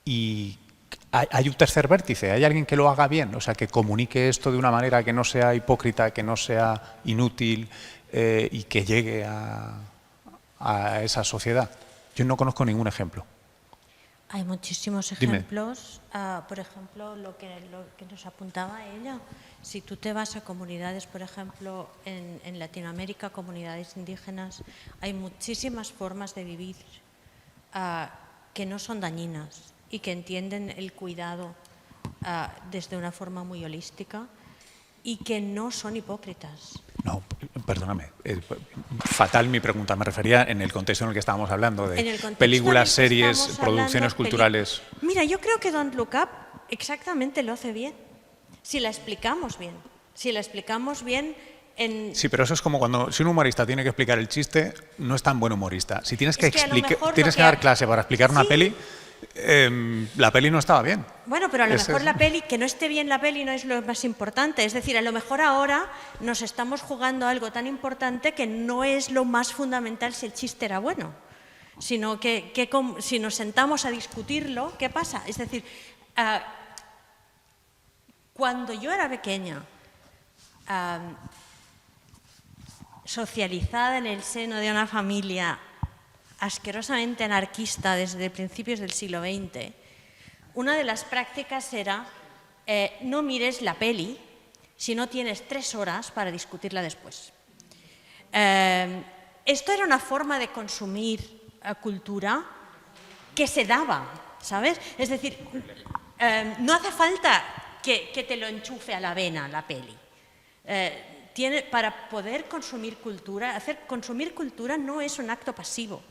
y hay un tercer vértice, hay alguien que lo haga bien, o sea, que comunique esto de una manera que no sea hipócrita, que no sea inútil y que llegue a esa sociedad. Yo no conozco ningún ejemplo. Hay muchísimos ejemplos. Por ejemplo, lo que nos apuntaba ella. Si tú te vas a comunidades, por ejemplo, en Latinoamérica, comunidades indígenas, hay muchísimas formas de vivir que no son dañinas y que entienden el cuidado desde una forma muy holística y que no son hipócritas. No, perdóname, fatal mi pregunta. Me refería en el contexto en el que estábamos hablando de películas, series, producciones culturales. Mira, yo creo que Don't Look Up exactamente lo hace bien, si la explicamos bien. Si la explicamos bien Sí, pero eso es como cuando si un humorista tiene que explicar el chiste, no es tan buen humorista. Si tienes que dar clase para explicar una peli, la peli no estaba bien. Bueno, pero a lo mejor la peli, que no esté bien la peli no es lo más importante. Es decir, a lo mejor ahora nos estamos jugando algo tan importante que no es lo más fundamental si el chiste era bueno, sino que si nos sentamos a discutirlo, ¿qué pasa? Es decir, cuando yo era pequeña, socializada en el seno de una familia asquerosamente anarquista desde principios del siglo XX, una de las prácticas era no mires la peli si no tienes 3 horas para discutirla después. Esto era una forma de consumir cultura que se daba, ¿sabes? Es decir, no hace falta que te lo enchufe a la vena la peli. Para poder consumir cultura, consumir cultura no es un acto pasivo.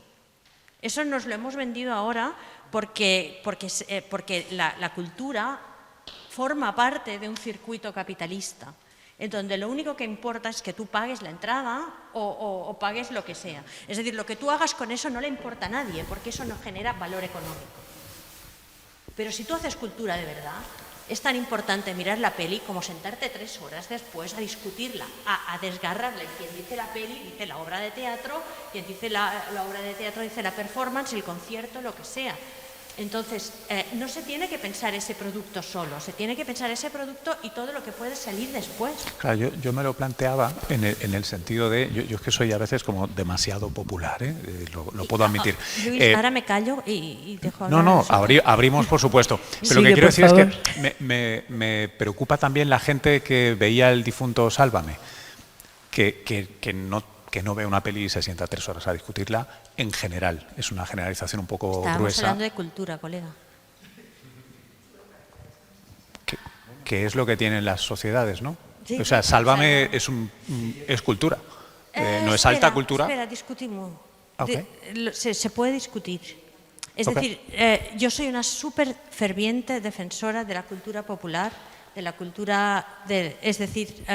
Eso nos lo hemos vendido ahora porque la cultura forma parte de un circuito capitalista, en donde lo único que importa es que tú pagues la entrada o pagues lo que sea. Es decir, lo que tú hagas con eso no le importa a nadie, porque eso no genera valor económico. Pero si tú haces cultura de verdad, es tan importante mirar la peli como sentarte 3 horas después a discutirla, a desgarrarla. Y quien dice la peli dice la obra de teatro, quien dice la obra de teatro dice la performance, el concierto, lo que sea. Entonces, no se tiene que pensar ese producto solo, se tiene que pensar ese producto y todo lo que puede salir después. Claro, yo me lo planteaba en el sentido de, yo es que soy a veces como demasiado popular, lo puedo admitir. Luis, ahora me callo y dejo hablar. No, abrimos por supuesto. Pero lo que quiero decir es que me preocupa también la gente que veía el difunto Sálvame, que no ve una peli y se sienta 3 horas a discutirla, en general. Es una generalización un poco gruesa. Estamos hablando de cultura, colega. Que es lo que tienen las sociedades, ¿no? Sí, o sea, Sálvame es cultura. No es alta cultura. Espera, discutimos. Okay. Se puede discutir. Es decir, yo soy una súper ferviente defensora de la cultura popular, de la cultura... es decir...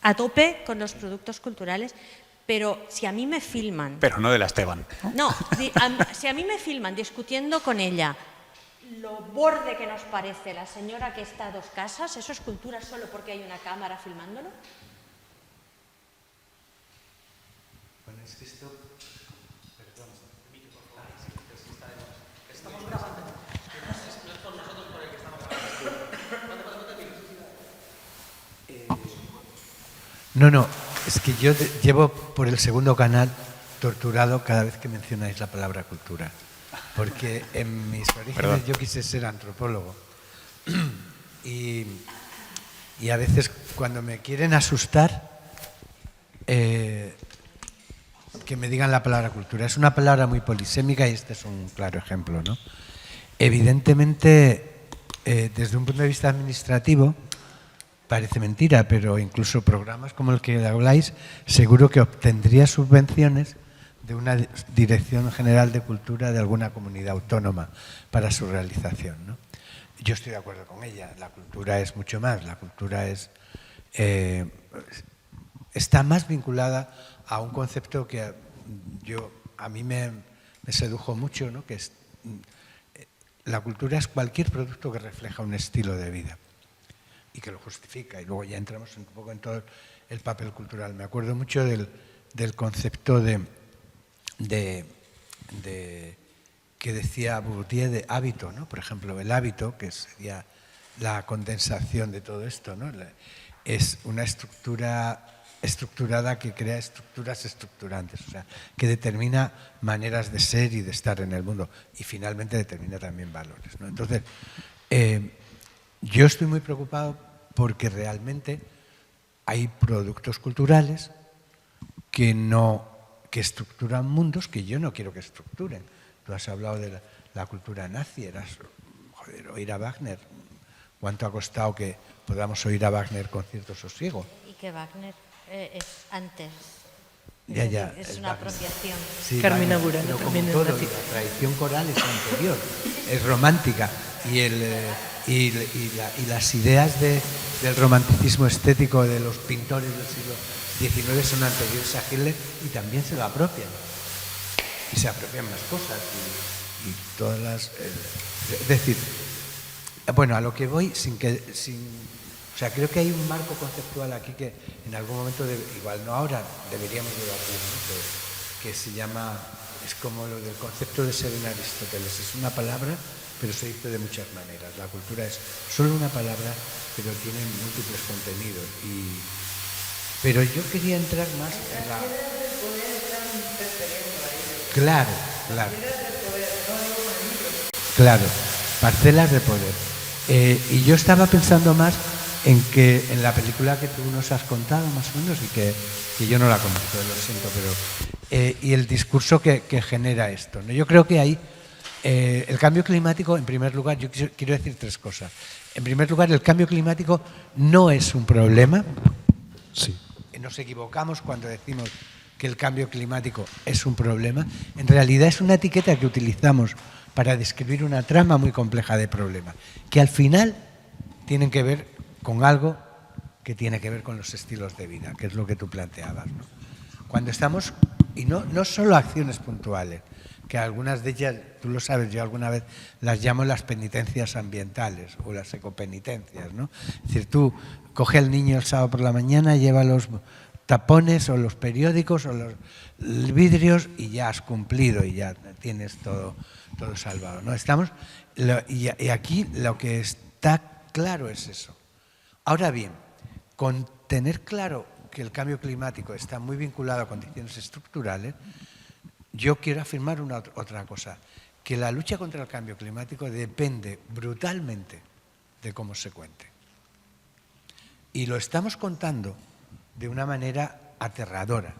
a tope con los productos culturales, pero si a mí me filman... Pero no de la Esteban. No, si a mí me filman discutiendo con ella lo borde que nos parece la señora que está a 2 casas, ¿eso es cultura solo porque hay una cámara filmándolo? Bueno, es que esto... Perdón. Estamos grabando. No es por nosotros por el que estamos grabando. No, es que yo llevo por el segundo canal torturado cada vez que mencionáis la palabra cultura. Porque en mis orígenes yo quise ser antropólogo. Y a veces cuando me quieren asustar, que me digan la palabra cultura. Es una palabra muy polisémica y este es un claro ejemplo, ¿no? Evidentemente, desde un punto de vista administrativo, parece mentira, pero incluso programas como el que habláis, seguro que obtendría subvenciones de una Dirección General de Cultura de alguna comunidad autónoma para su realización, ¿no? Yo estoy de acuerdo con ella, la cultura es mucho más, la cultura está más vinculada a un concepto que a mí me sedujo mucho, ¿no? Que es, la cultura es cualquier producto que refleja un estilo de vida y que lo justifica, y luego ya entramos un poco en todo el papel cultural. Me acuerdo mucho del concepto que decía Bourdieu de hábito, ¿no? Por ejemplo, el hábito, que sería la condensación de todo esto, ¿no? Es una estructura estructurada que crea estructuras estructurantes, o sea, que determina maneras de ser y de estar en el mundo, y finalmente determina también valores, ¿no? Entonces, yo estoy muy preocupado porque realmente hay productos culturales que estructuran mundos que yo no quiero que estructuren. Tú has hablado de la cultura nazi, oír a Wagner. ¿Cuánto ha costado que podamos oír a Wagner con cierto sosiego? Y que Wagner es antes. Ya, es una apropiación. Sí, Carmina Burana pero como también todo, es nazi. la tradición coral es anterior, es romántica. Y las ideas del romanticismo estético de los pintores del siglo XIX son anteriores a Hitler y también se lo apropian. Y se apropian más cosas. Y todas las... es decir, bueno, a lo que voy, o sea, creo que hay un marco conceptual aquí que en algún momento, igual no ahora, deberíamos debatir, ¿no? que se llama, es como lo del concepto de ser en Aristóteles. Es una palabra, pero se dice de muchas maneras. La cultura es solo una palabra, pero tiene múltiples contenidos. Pero yo quería entrar más en la... Claro, claro. Claro, parcelas de poder. Y yo estaba pensando más en que en la película que tú nos has contado, más o menos, y que yo no la conozco, lo siento, pero... y el discurso que genera esto, ¿no? Yo creo que ahí el cambio climático, en primer lugar, yo quiero decir tres cosas. En primer lugar, el cambio climático no es un problema. Sí. Nos equivocamos cuando decimos que el cambio climático es un problema. En realidad es una etiqueta que utilizamos para describir una trama muy compleja de problemas, que al final tienen que ver con algo que tiene que ver con los estilos de vida, que es lo que tú planteabas, ¿no? Cuando estamos, y no solo acciones puntuales, que algunas de ellas, tú lo sabes, yo alguna vez las llamo las penitencias ambientales o las ecopenitencias, ¿no? Es decir, tú coge al niño el sábado por la mañana, lleva los tapones o los periódicos o los vidrios y ya has cumplido y ya tienes todo salvado, ¿no? Y aquí lo que está claro es eso. Ahora bien, con tener claro que el cambio climático está muy vinculado a condiciones estructurales, yo quiero afirmar otra cosa, que la lucha contra el cambio climático depende brutalmente de cómo se cuente. Y lo estamos contando de una manera aterradora.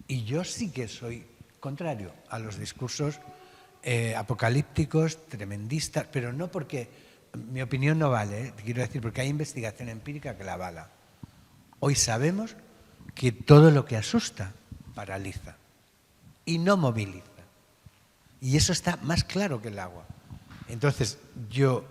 Y yo sí que soy contrario a los discursos apocalípticos, tremendistas, pero no porque mi opinión no vale, quiero decir, porque hay investigación empírica que la avala. Hoy sabemos que todo lo que asusta paraliza y no moviliza. Y eso está más claro que el agua. Entonces, yo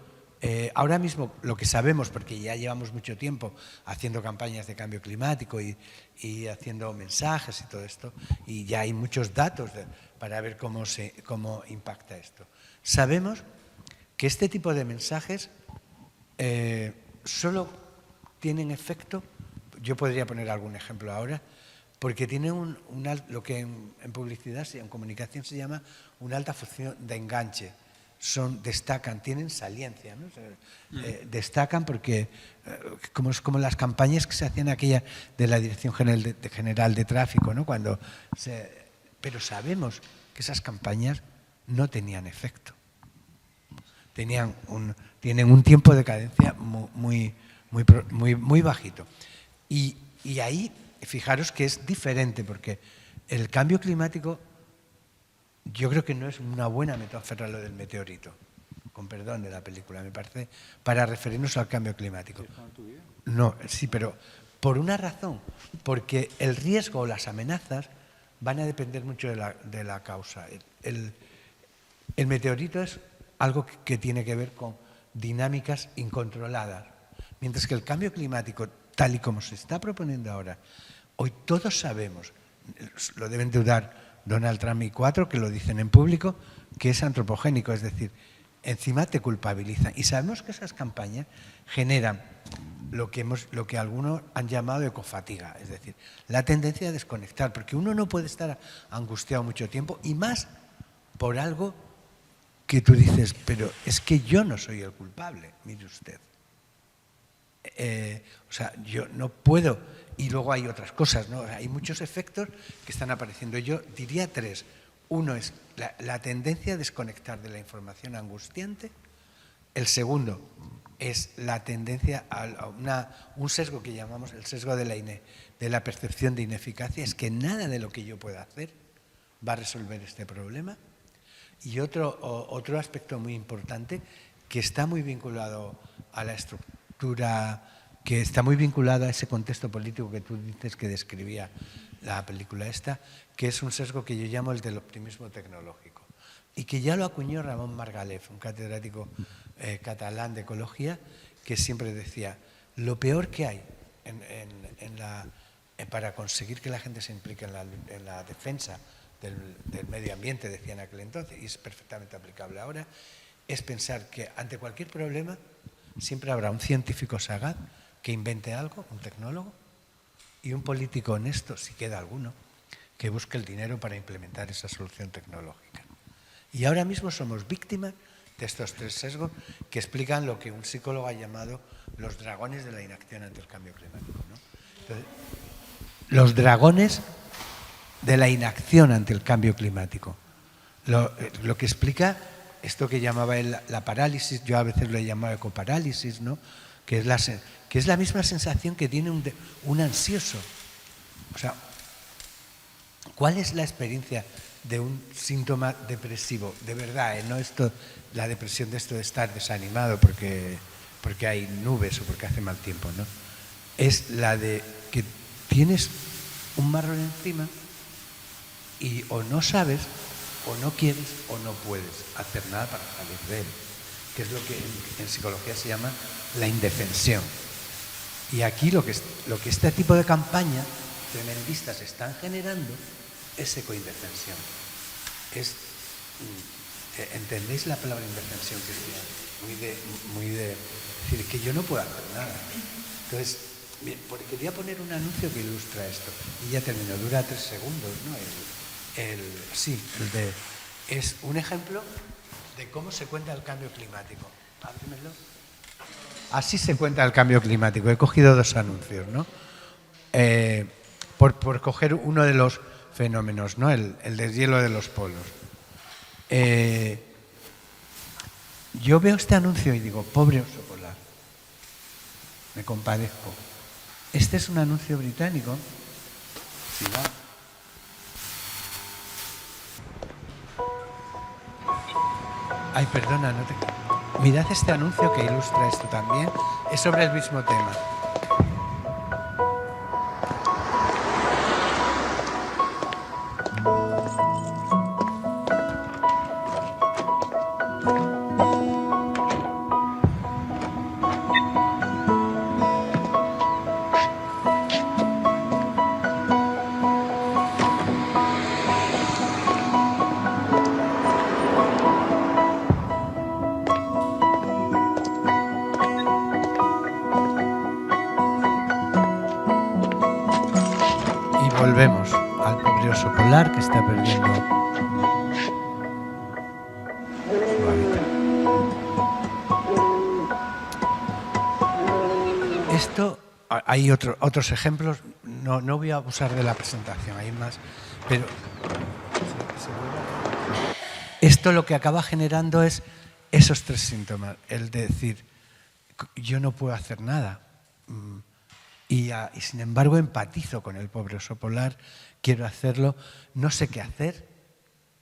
ahora mismo lo que sabemos, porque ya llevamos mucho tiempo haciendo campañas de cambio climático y haciendo mensajes y todo esto, y ya hay muchos datos para ver cómo impacta esto. Sabemos que este tipo de mensajes solo tienen efecto, yo podría poner algún ejemplo ahora, porque tienen lo que en publicidad, en comunicación se llama una alta función de enganche. Destacan, tienen saliencia, ¿no? Destacan porque, como las campañas que se hacían aquella de la Dirección General de Tráfico, ¿no? Pero sabemos que esas campañas no tenían efecto. Tienen un tiempo de cadencia muy bajito. Y ahí, fijaros que es diferente, porque el cambio climático, yo creo que no es una buena metáfora lo del meteorito, con perdón de la película, me parece, para referirnos al cambio climático. No, sí, pero por una razón, porque el riesgo o las amenazas van a depender mucho de la causa. El meteorito es algo que tiene que ver con dinámicas incontroladas, mientras que el cambio climático, tal y como se está proponiendo ahora, hoy todos sabemos, lo deben dudar Donald Trump y cuatro, que lo dicen en público, que es antropogénico, es decir, encima te culpabilizan. Y sabemos que esas campañas generan lo que algunos han llamado ecofatiga, es decir, la tendencia a desconectar, porque uno no puede estar angustiado mucho tiempo, y más por algo que tú dices, pero es que yo no soy el culpable, mire usted. O sea, yo no puedo, y luego hay otras cosas, ¿no? Hay muchos efectos que están apareciendo. Yo diría tres. Uno es la tendencia a desconectar de la información angustiante. El segundo es la tendencia a un sesgo que llamamos el sesgo de la percepción de ineficacia. Es que nada de lo que yo pueda hacer va a resolver este problema. Y otro aspecto muy importante que está muy vinculado a la estructura, que está muy vinculado a ese contexto político que tú dices que describía la película esta, que es un sesgo que yo llamo el del optimismo tecnológico, y que ya lo acuñó Ramón Margalef, un catedrático catalán de ecología, que siempre decía, lo peor que hay para conseguir que la gente se implique en la defensa del medio ambiente, decía en aquel entonces, y es perfectamente aplicable ahora, es pensar que ante cualquier problema siempre habrá un científico sagaz que invente algo, un tecnólogo, y un político honesto, si queda alguno, que busque el dinero para implementar esa solución tecnológica. Y ahora mismo somos víctimas de estos tres sesgos que explican lo que un psicólogo ha llamado los dragones de la inacción ante el cambio climático, ¿no? Entonces, los dragones de la inacción ante el cambio climático. Lo que explica esto que llamaba él la parálisis, yo a veces lo he llamado ecoparálisis, ¿no? que es la misma sensación que tiene un ansioso. O sea, ¿cuál es la experiencia de un síntoma depresivo? De verdad, no esto, la depresión de esto de estar desanimado porque hay nubes o porque hace mal tiempo, ¿no? Es la de que tienes un marrón encima y o no sabes, o no quieres, o no puedes hacer nada para salir de él, que es lo que en psicología se llama la indefensión. Y aquí lo que este tipo de campañas tremendistas están generando es ecoindefensión. ¿Entendéis la palabra indefensión, Cristian? Muy de decir que yo no puedo hacer nada. Entonces, bien, porque voy a poner un anuncio que ilustra esto. Y ya termino, dura 3 segundos, ¿no? Es un ejemplo de cómo se cuenta el cambio climático. Ábremelo. Así se cuenta el cambio climático. He cogido 2 anuncios, ¿no? Por coger uno de los fenómenos, ¿no? El deshielo de los polos. Yo veo este anuncio y digo, pobre oso polar. Me compadezco. Este es un anuncio británico. Si va. Ay, perdona, no te... Mirad este anuncio que ilustra esto también. Es sobre el mismo tema. Volvemos al pobre oso polar que está perdiendo su hábitat. Esto, hay otros ejemplos, no voy a abusar de la presentación, hay más, pero esto lo que acaba generando es esos 3 síntomas, el de decir, yo no puedo hacer nada. Y sin embargo empatizo con el pobre oso polar, quiero hacerlo, no sé qué hacer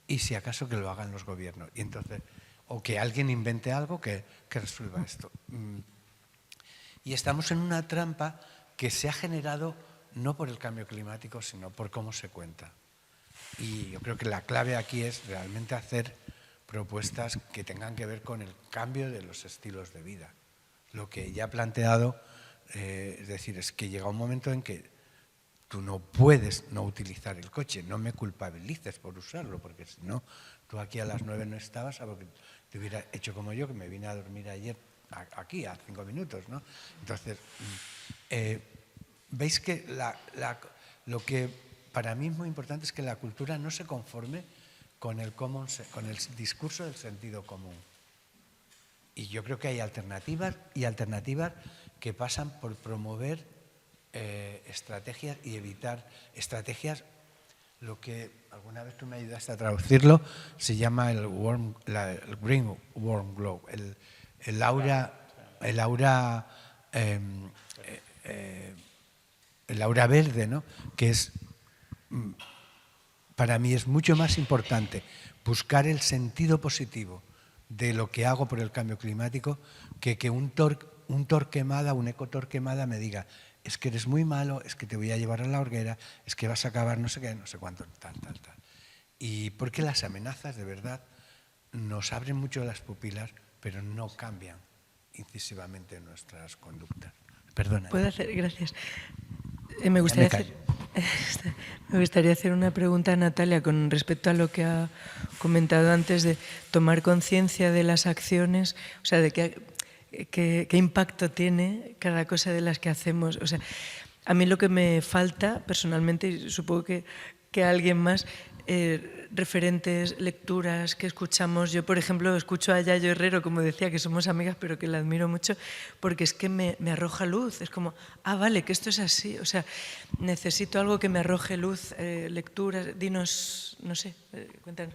y si acaso que lo hagan los gobiernos. Y entonces, o que alguien invente algo que resuelva esto. Y estamos en una trampa que se ha generado no por el cambio climático, sino por cómo se cuenta. Y yo creo que la clave aquí es realmente hacer propuestas que tengan que ver con el cambio de los estilos de vida. Lo que ya he planteado... es decir, es que llega un momento en que tú no puedes no utilizar el coche, no me culpabilices por usarlo, porque si no, tú aquí a las 9 no estabas, algo que te hubiera hecho como yo, que me vine a dormir ayer aquí a 5 minutos, ¿no? Entonces, veis que lo que para mí es muy importante es que la cultura no se conforme con el discurso del sentido común. Y yo creo que hay alternativas que pasan por promover estrategias y evitar estrategias, lo que alguna vez tú me ayudaste a traducirlo, se llama el Green Warm Glow, el aura verde, ¿no? Que es, para mí es mucho más importante buscar el sentido positivo de lo que hago por el cambio climático que un Torquemada, un ecotorquemada me diga, es que eres muy malo, es que te voy a llevar a la hoguera, es que vas a acabar no sé qué, no sé cuánto, tal. Y porque las amenazas de verdad nos abren mucho las pupilas, pero no cambian incisivamente nuestras conductas. Perdona. ¿Puedo hacer? Gracias. Me gustaría hacer una pregunta a Natalia con respecto a lo que ha comentado antes de tomar conciencia de las acciones, o sea, de qué impacto tiene cada cosa de las que hacemos. O sea, a mí lo que me falta personalmente, y supongo que a alguien más, referentes, lecturas que escuchamos. Yo, por ejemplo, escucho a Yayo Herrero, como decía, que somos amigas, pero que la admiro mucho, porque es que me arroja luz. Es como, vale, que esto es así. O sea, necesito algo que me arroje luz, lecturas. Dinos, no sé, cuéntanos.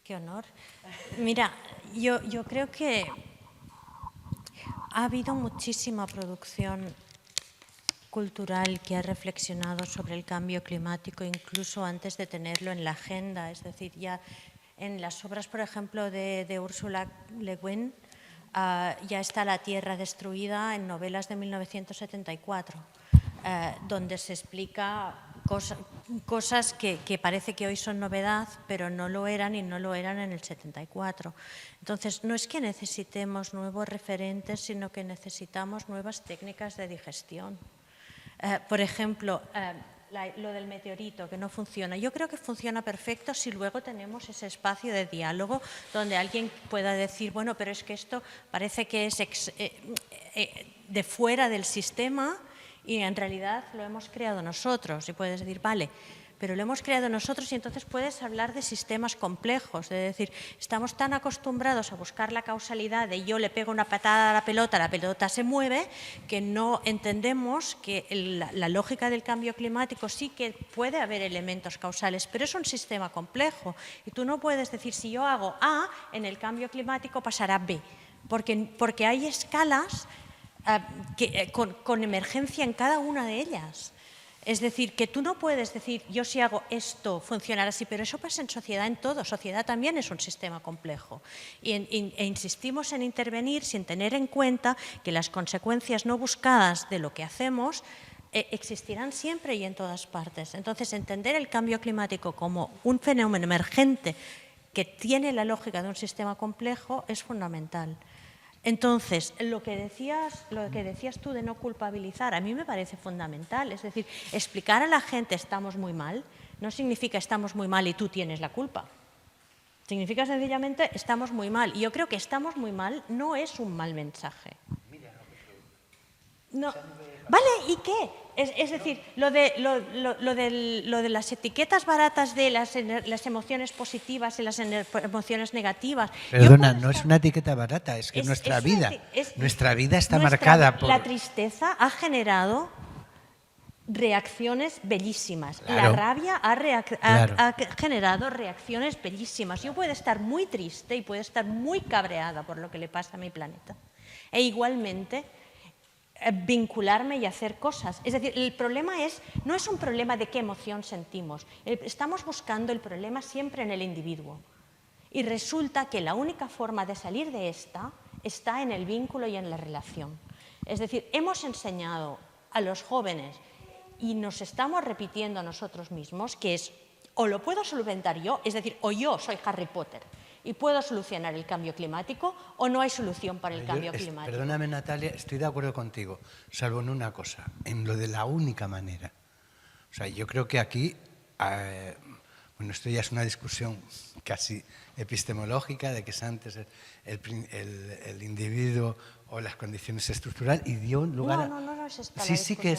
Qué honor. Mira, yo creo que ha habido muchísima producción cultural que ha reflexionado sobre el cambio climático incluso antes de tenerlo en la agenda. Es decir, ya en las obras, por ejemplo, de Ursula Le Guin, ya está La Tierra destruida en novelas de 1974, donde se explica cosas que parece que hoy son novedad, pero no lo eran y no lo eran en el 74. Entonces, no es que necesitemos nuevos referentes, sino que necesitamos nuevas técnicas de digestión. Por ejemplo, lo del meteorito, que no funciona. Yo creo que funciona perfecto si luego tenemos ese espacio de diálogo donde alguien pueda decir, bueno, pero es que esto parece que es de fuera del sistema y en realidad lo hemos creado nosotros. Y puedes decir, vale, pero lo hemos creado nosotros y entonces puedes hablar de sistemas complejos. Es decir, estamos tan acostumbrados a buscar la causalidad de yo le pego una patada a la pelota se mueve, que no entendemos que la lógica del cambio climático sí que puede haber elementos causales, pero es un sistema complejo. Y tú no puedes decir, si yo hago A, en el cambio climático pasará B, porque hay escalas con emergencia en cada una de ellas. Es decir, que tú no puedes decir, yo si hago esto funcionará así, pero eso pasa en sociedad en todo. Sociedad también es un sistema complejo. E insistimos en intervenir sin tener en cuenta que las consecuencias no buscadas de lo que hacemos existirán siempre y en todas partes. Entonces, entender el cambio climático como un fenómeno emergente que tiene la lógica de un sistema complejo es fundamental. Entonces, lo que decías tú de no culpabilizar, a mí me parece fundamental. Es decir, explicar a la gente estamos muy mal no significa estamos muy mal y tú tienes la culpa. Significa sencillamente estamos muy mal. Y yo creo que estamos muy mal no es un mal mensaje. No. ¿Vale? ¿Y qué? Es decir, lo de las etiquetas baratas de las emociones positivas y las emociones negativas. Perdona, no es una etiqueta barata, es que nuestra vida está marcada por... La tristeza ha generado reacciones bellísimas. Claro. La rabia ha generado reacciones bellísimas. Yo puedo estar muy triste y puedo estar muy cabreada por lo que le pasa a mi planeta. E igualmente vincularme y hacer cosas. Es decir, el problema no es un problema de qué emoción sentimos. Estamos buscando el problema siempre en el individuo. Y resulta que la única forma de salir de esta está en el vínculo y en la relación. Es decir, hemos enseñado a los jóvenes y nos estamos repitiendo a nosotros mismos que es o lo puedo solventar yo, es decir, o yo soy Harry Potter y puedo solucionar el cambio climático o no hay solución para el cambio climático. Perdóname, Natalia, estoy de acuerdo contigo, salvo en una cosa, en lo de la única manera. O sea, yo creo que aquí, bueno, esto ya es una discusión casi epistemológica de que es antes el individuo o las condiciones estructurales y dio lugar a... No, es esta sí, sí que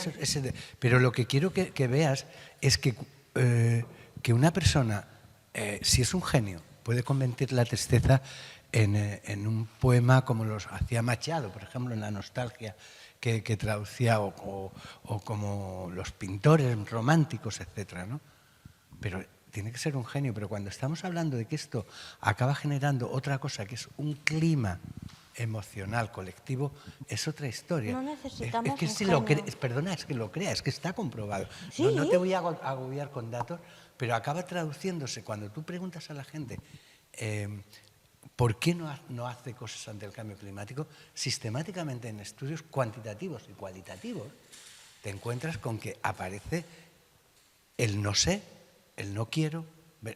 pero lo que quiero que veas es que una persona, si es un genio, puede convertir la tristeza en un poema como los hacía Machado, por ejemplo, en La nostalgia que traducía, o como los pintores románticos, etcétera, ¿no? Pero tiene que ser un genio. Pero cuando estamos hablando de que esto acaba generando otra cosa, que es un clima emocional colectivo, es otra historia. No necesitamos es que un si genio. Perdona, es que lo creas, es que está comprobado. ¿Sí? No te voy a agobiar con datos, pero acaba traduciéndose cuando tú preguntas a la gente ¿por qué no hace cosas ante el cambio climático? Sistemáticamente en estudios cuantitativos y cualitativos te encuentras con que aparece el no sé, el no quiero,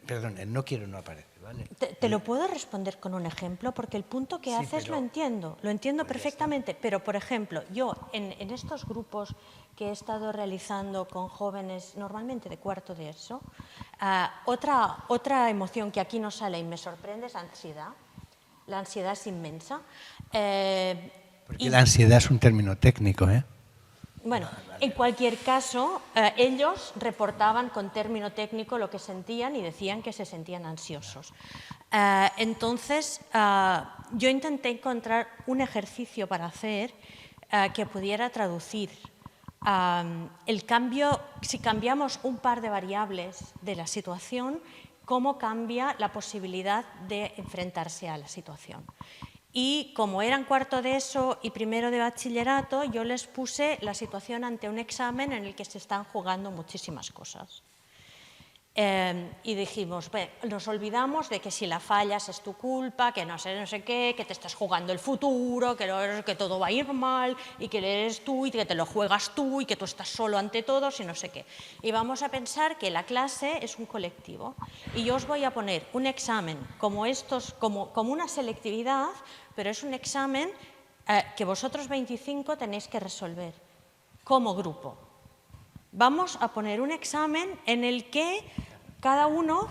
perdón, el no quiero no aparece, ¿vale? Te lo puedo responder con un ejemplo, porque el punto que haces lo entiendo perfectamente, pero por ejemplo, yo en estos grupos que he estado realizando con jóvenes, normalmente de cuarto de ESO, otra emoción que aquí no sale y me sorprende es ansiedad. La ansiedad es inmensa. Porque la ansiedad es un término técnico, ¿eh? Bueno, en cualquier caso, ellos reportaban con término técnico lo que sentían y decían que se sentían ansiosos. Entonces, yo intenté encontrar un ejercicio para hacer que pudiera traducir el cambio, si cambiamos un par de variables de la situación, cómo cambia la posibilidad de enfrentarse a la situación. Y como eran cuarto de ESO y primero de bachillerato, yo les puse la situación ante un examen en el que se están jugando muchísimas cosas. Y dijimos, bueno, nos olvidamos de que si la fallas es tu culpa, que no sé qué, que te estás jugando el futuro, que todo va a ir mal, y que eres tú, y que te lo juegas tú, y que tú estás solo ante todos, y no sé qué. Y vamos a pensar que la clase es un colectivo. Y yo os voy a poner un examen como estos, como una selectividad, pero es un examen que vosotros 25 tenéis que resolver como grupo. Vamos a poner un examen en el que cada uno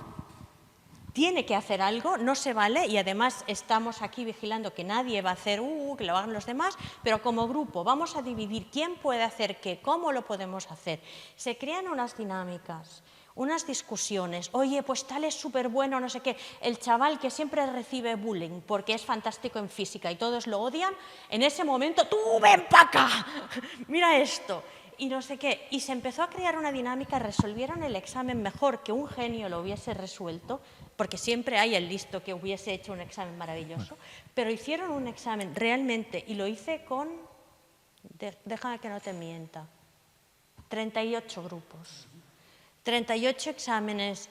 tiene que hacer algo, no se vale, y además estamos aquí vigilando que nadie va a hacer, que lo hagan los demás, pero como grupo vamos a dividir quién puede hacer qué, cómo lo podemos hacer. Se crean unas dinámicas, unas discusiones, oye, pues tal es súper bueno, no sé qué, el chaval que siempre recibe bullying porque es fantástico en física y todos lo odian, en ese momento, tú ven para acá, mira esto. Y no sé qué, y se empezó a crear una dinámica, resolvieron el examen mejor que un genio lo hubiese resuelto, porque siempre hay el listo que hubiese hecho un examen maravilloso, pero hicieron un examen realmente, y lo hice con, déjame que no te mienta, 38 grupos, 38 exámenes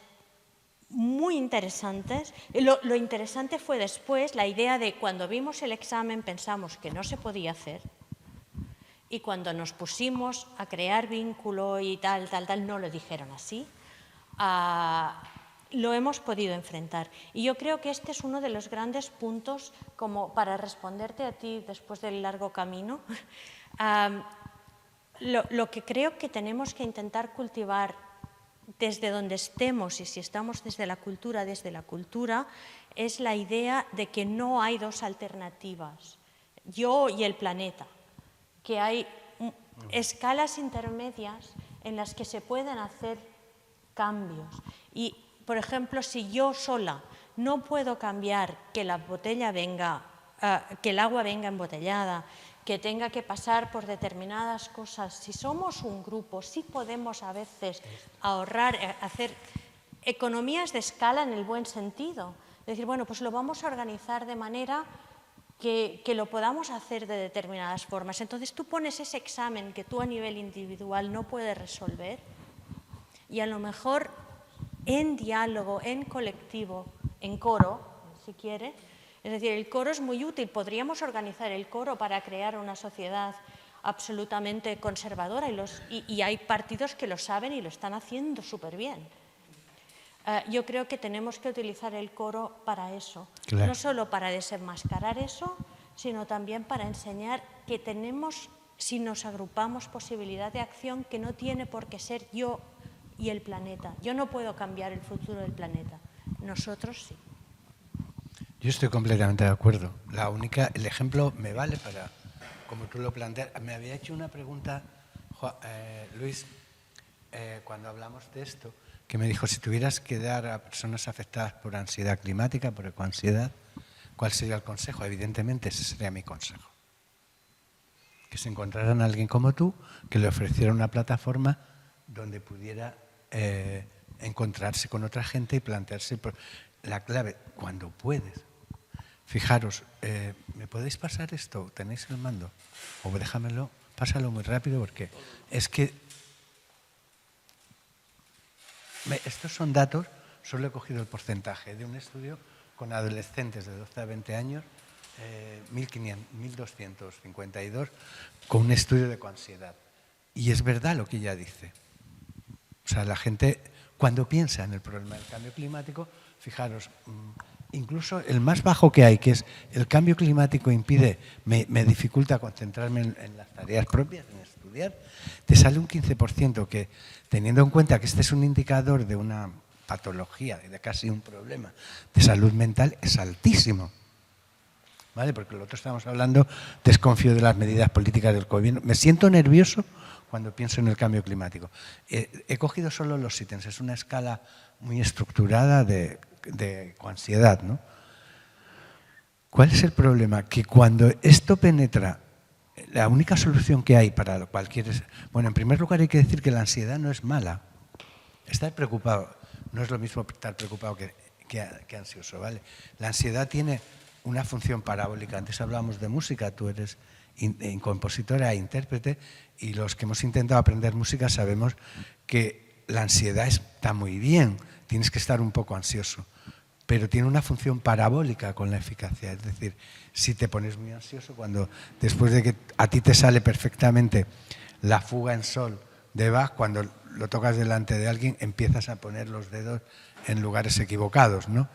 muy interesantes. Lo interesante fue después la idea de cuando vimos el examen pensamos que no se podía hacer, y cuando nos pusimos a crear vínculo y tal, no lo dijeron así, lo hemos podido enfrentar. Y yo creo que este es uno de los grandes puntos, como para responderte a ti después del largo camino, lo que creo que tenemos que intentar cultivar desde donde estemos, y si estamos desde la cultura, es la idea de que no hay dos alternativas, yo y el planeta, que hay escalas intermedias en las que se pueden hacer cambios. Y, por ejemplo, si yo sola no puedo cambiar que la botella venga, que el agua venga embotellada, que tenga que pasar por determinadas cosas, si somos un grupo, sí podemos a veces ahorrar, hacer economías de escala en el buen sentido. Es decir, bueno, pues lo vamos a organizar de manera que lo podamos hacer de determinadas formas. Entonces tú pones ese examen que tú a nivel individual no puedes resolver y a lo mejor en diálogo, en colectivo, en coro, si quieres. Es decir, el coro es muy útil. Podríamos organizar el coro para crear una sociedad absolutamente conservadora y hay partidos que lo saben y lo están haciendo súper bien. Yo creo que tenemos que utilizar el coro para eso, claro. No solo para desenmascarar eso, sino también para enseñar que tenemos, si nos agrupamos, posibilidad de acción que no tiene por qué ser yo y el planeta. Yo no puedo cambiar el futuro del planeta, nosotros sí. Yo estoy completamente de acuerdo. El ejemplo me vale para, como tú lo planteas. Me había hecho una pregunta, Luis, cuando hablamos de esto, que me dijo, si tuvieras que dar a personas afectadas por ansiedad climática, por ecoansiedad, ¿cuál sería el consejo? Evidentemente ese sería mi consejo. Que se encontraran a alguien como tú, que le ofreciera una plataforma donde pudiera encontrarse con otra gente y plantearse la clave, cuando puedes. Fijaros, ¿me podéis pasar esto? ¿Tenéis el mando? O déjamelo, pásalo muy rápido porque es que estos son datos, solo he cogido el porcentaje de un estudio con adolescentes de 12 a 20 años, 1.252, con un estudio de coansiedad. Y es verdad lo que ella dice. O sea, la gente, cuando piensa en el problema del cambio climático, fijaros, incluso el más bajo que hay, que es el cambio climático impide, me dificulta concentrarme en las tareas propias, en estudiar, te sale un 15%, que teniendo en cuenta que este es un indicador de una patología, de casi un problema de salud mental, es altísimo. ¿Vale? Porque lo otro estamos hablando, desconfío de las medidas políticas del gobierno. Me siento nervioso cuando pienso en el cambio climático. He cogido solo los ítems, es una escala muy estructurada de ecoansiedad, ¿no? ¿Cuál es el problema? Que cuando esto penetra, la única solución que hay para cualquier... Bueno, en primer lugar hay que decir que la ansiedad no es mala. Estar preocupado no es lo mismo estar preocupado que ansioso, ¿vale? La ansiedad tiene una función parabólica. Antes hablábamos de música, tú eres compositora e intérprete, y los que hemos intentado aprender música sabemos que la ansiedad está muy bien, tienes que estar un poco ansioso, pero tiene una función parabólica con la eficacia. Es decir, si te pones muy ansioso, después de que a ti te sale perfectamente la fuga en sol de Bach, cuando lo tocas delante de alguien empiezas a poner los dedos en lugares equivocados, ¿no?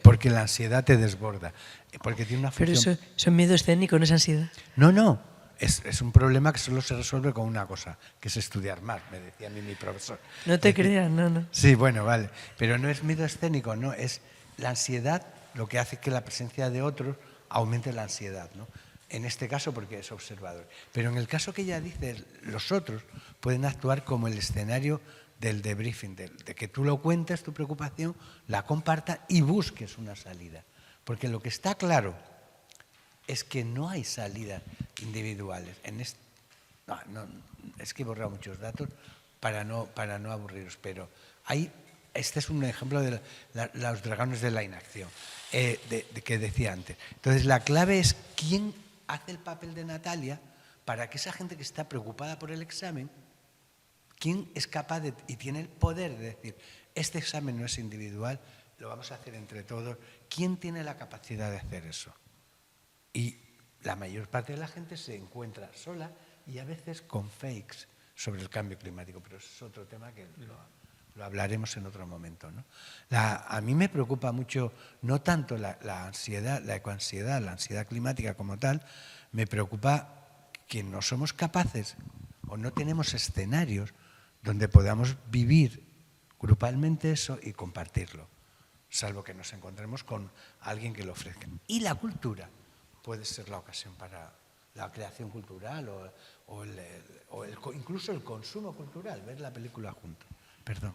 Porque la ansiedad te desborda. Porque tiene una función... Pero eso es miedo escénico, no es ansiedad. No. Es un problema que solo se resuelve con una cosa, que es estudiar más, me decía a mí mi profesor. No te creas, no. Sí, bueno, vale. Pero no es miedo escénico, no. Es la ansiedad lo que hace que la presencia de otros aumente la ansiedad, ¿no? En este caso porque es observador. Pero en el caso que ella dice, los otros pueden actuar como el escenario del debriefing, de que tú lo cuentes, tu preocupación, la compartas y busques una salida. Porque lo que está claro es que no hay salidas individuales. Es que he borrado muchos datos para no aburriros, pero este es un ejemplo de los dragones de la inacción, que decía antes. Entonces, la clave es quién hace el papel de Natalia para que esa gente que está preocupada por el examen, quién es capaz y tiene el poder de decir, este examen no es individual, lo vamos a hacer entre todos. ¿Quién tiene la capacidad de hacer eso? Y la mayor parte de la gente se encuentra sola y a veces con fakes sobre el cambio climático, pero eso es otro tema que lo hablaremos en otro momento, ¿no? A mí me preocupa mucho, no tanto la ansiedad, la ecoansiedad, la ansiedad climática como tal, me preocupa que no somos capaces o no tenemos escenarios donde podamos vivir grupalmente eso y compartirlo, salvo que nos encontremos con alguien que lo ofrezca. Y la cultura puede ser la ocasión para la creación cultural incluso el consumo cultural, ver la película juntos. Perdón.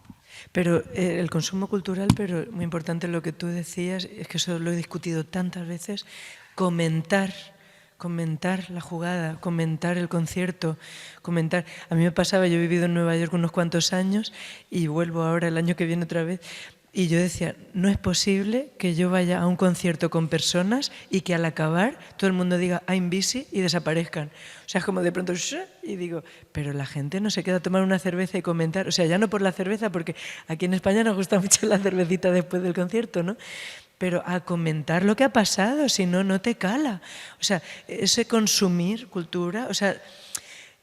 Pero el consumo cultural, pero muy importante lo que tú decías, es que eso lo he discutido tantas veces, comentar la jugada, comentar el concierto, comentar. A mí me pasaba, yo he vivido en Nueva York unos cuantos años y vuelvo ahora el año que viene otra vez. Y yo decía, no es posible que yo vaya a un concierto con personas y que al acabar todo el mundo diga I'm busy y desaparezcan. O sea, es como de pronto, y digo, pero la gente no se queda a tomar una cerveza y comentar. O sea, ya no por la cerveza, porque aquí en España nos gusta mucho la cervecita después del concierto, ¿no? Pero a comentar lo que ha pasado, si no, no te cala. O sea, ese consumir cultura, o sea,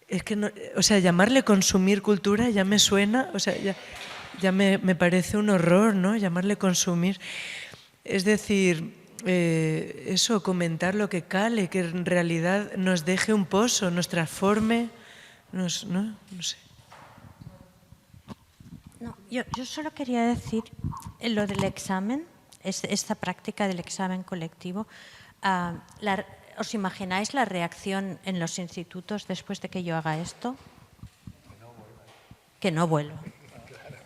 es que no, o sea, llamarle consumir cultura ya me suena, o sea, ya me parece un horror, ¿no? Llamarle consumir. Es decir, eso, comentar lo que cale, que en realidad nos deje un pozo, nos transforme, no sé. No, yo solo quería decir lo del examen, esta práctica del examen colectivo. ¿Os imagináis la reacción en los institutos después de que yo haga esto? Que no vuelva.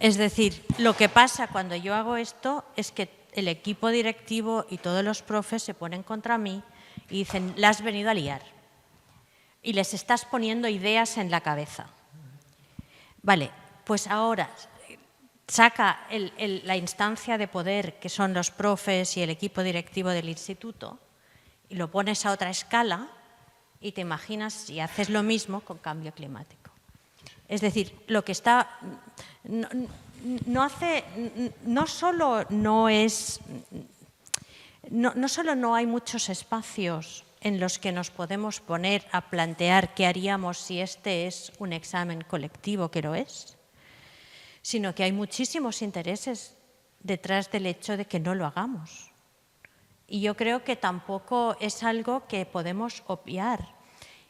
Es decir, lo que pasa cuando yo hago esto es que el equipo directivo y todos los profes se ponen contra mí y dicen, la has venido a liar y les estás poniendo ideas en la cabeza. Vale, pues ahora saca la instancia de poder que son los profes y el equipo directivo del instituto y lo pones a otra escala y te imaginas y haces lo mismo con cambio climático. Es decir, lo que está... No solo no hay muchos espacios en los que nos podemos poner a plantear qué haríamos si este es un examen colectivo, que lo es, sino que hay muchísimos intereses detrás del hecho de que no lo hagamos. Y yo creo que tampoco es algo que podemos obviar.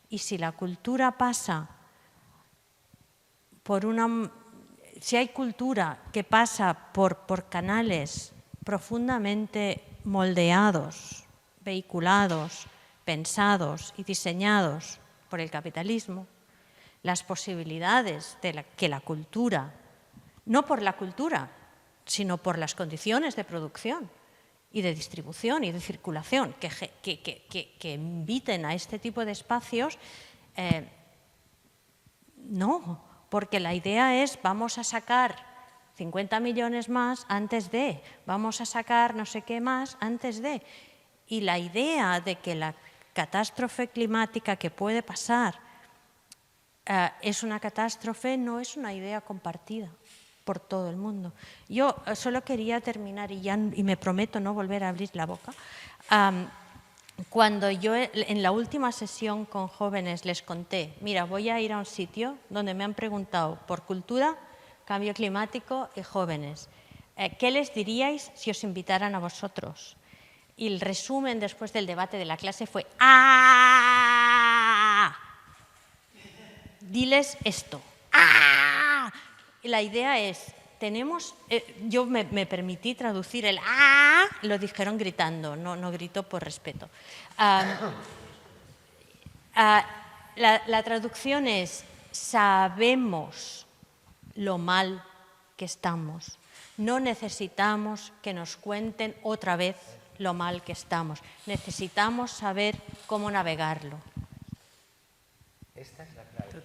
Y si la cultura pasa si hay cultura que pasa por canales profundamente moldeados, vehiculados, pensados y diseñados por el capitalismo, las posibilidades que la cultura, no por la cultura, sino por las condiciones de producción y de distribución y de circulación que inviten a este tipo de espacios, no, porque la idea es vamos a sacar 50 millones más antes de, vamos a sacar no sé qué más antes de. Y la idea de que la catástrofe climática que puede pasar es una catástrofe no es una idea compartida por todo el mundo. Yo solo quería terminar y me prometo no volver a abrir la boca. Cuando yo en la última sesión con jóvenes les conté, mira, voy a ir a un sitio donde me han preguntado por cultura, cambio climático y jóvenes. ¿Qué les diríais si os invitaran a vosotros? Y el resumen después del debate de la clase fue ¡ah! Diles esto. ¡Ah! Y la idea es, yo me permití traducir el ¡ah! Lo dijeron gritando, no grito por respeto. La traducción es, sabemos lo mal que estamos. No necesitamos que nos cuenten otra vez lo mal que estamos. Necesitamos saber cómo navegarlo. Esta es la clave.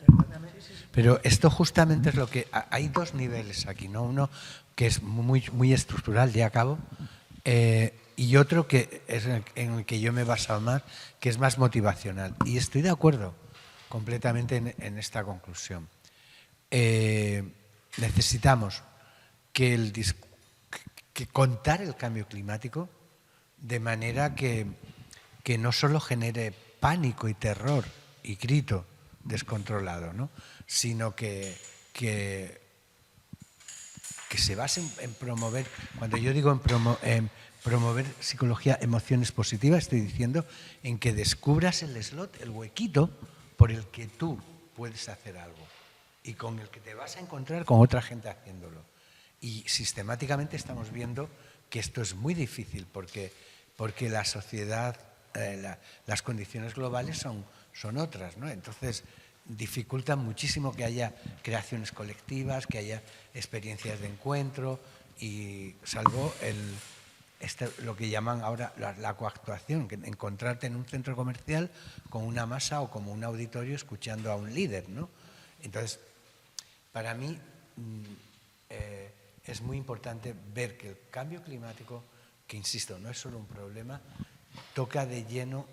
Pero esto justamente es lo que... Hay dos niveles aquí, ¿no? Uno que es muy estructural, ya acabo, y otro que es en el que yo me he basado más, que es más motivacional. Y estoy de acuerdo completamente en esta conclusión. Necesitamos que contar el cambio climático de manera que no solo genere pánico y terror y grito descontrolado, ¿no? Sino que se base en promover, cuando yo digo en promover psicología, emociones positivas, estoy diciendo en que descubras el slot, el huequito por el que tú puedes hacer algo y con el que te vas a encontrar con otra gente haciéndolo. Y sistemáticamente estamos viendo que esto es muy difícil porque la sociedad, las condiciones globales son otras, ¿no? Entonces dificultan muchísimo que haya creaciones colectivas, que haya experiencias de encuentro y salvo lo que llaman ahora la coactuación, que encontrarte en un centro comercial con una masa o como un auditorio escuchando a un líder, ¿no? Entonces, para mí es muy importante ver que el cambio climático, que insisto, no es solo un problema, toca de lleno,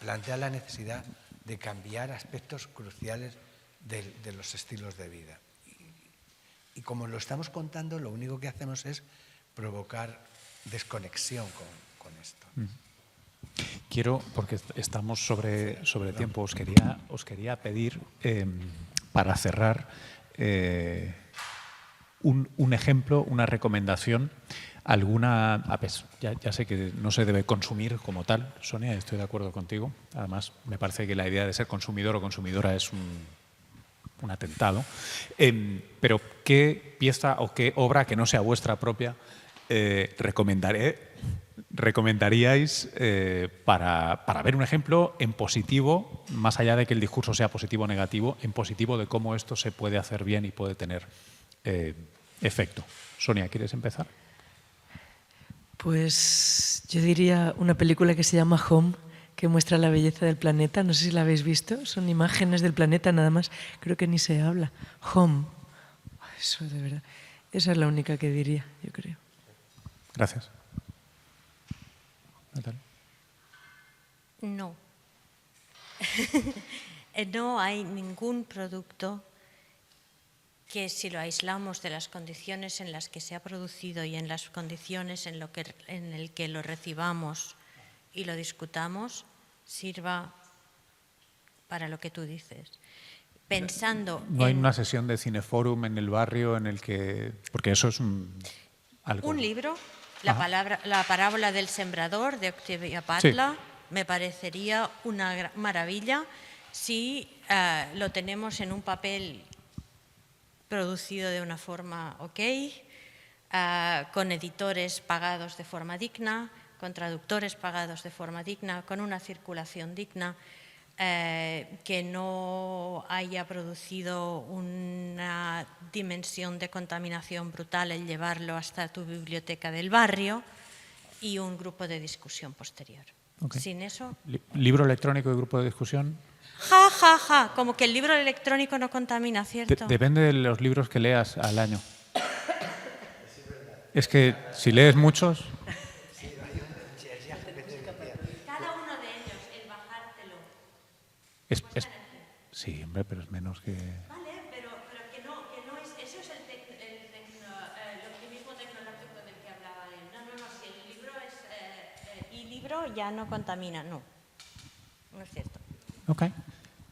plantea la necesidad de cambiar aspectos cruciales de los estilos de vida. Y como lo estamos contando, lo único que hacemos es provocar desconexión con esto. Quiero, porque estamos sobre tiempo, os quería pedir, para cerrar, un ejemplo, una recomendación, ya sé que no se debe consumir como tal, Sonia, estoy de acuerdo contigo. Además, me parece que la idea de ser consumidor o consumidora es un atentado. Pero ¿qué pieza o qué obra que no sea vuestra propia recomendaríais para ver un ejemplo en positivo, más allá de que el discurso sea positivo o negativo, en positivo de cómo esto se puede hacer bien y puede tener efecto? Sonia, ¿quieres empezar? Pues yo diría una película que se llama Home, que muestra la belleza del planeta. No sé si la habéis visto. Son imágenes del planeta nada más. Creo que ni se habla. Home. Eso de verdad. Esa es la única que diría, yo creo. Gracias. Natalia. No. No hay ningún producto que si lo aislamos de las condiciones en las que se ha producido y en las condiciones en el que lo recibamos y lo discutamos, sirva para lo que tú dices. Pensando ¿No hay una sesión de cineforum en el barrio en el que...? Porque eso es algo... Un libro, la parábola del sembrador de Octavia Butler, sí. Me parecería una maravilla si lo tenemos en un papel producido de una forma con editores pagados de forma digna, con traductores pagados de forma digna, con una circulación digna. que no haya producido una dimensión de contaminación brutal el llevarlo hasta tu biblioteca del barrio, y un grupo de discusión posterior. Okay. Sin eso... ¿Libro electrónico y grupo de discusión? Ja, ja, ja, como que el libro electrónico no contamina, ¿cierto? Depende de los libros que leas al año. Es que si lees muchos... Cada uno de ellos, el bajártelo. Sí, hombre, pero es menos que... Vale, pero que no es... Eso es el optimismo tecnológico del que hablaba él. No, si el libro es e-libro ya no contamina, no. No es cierto. Ok.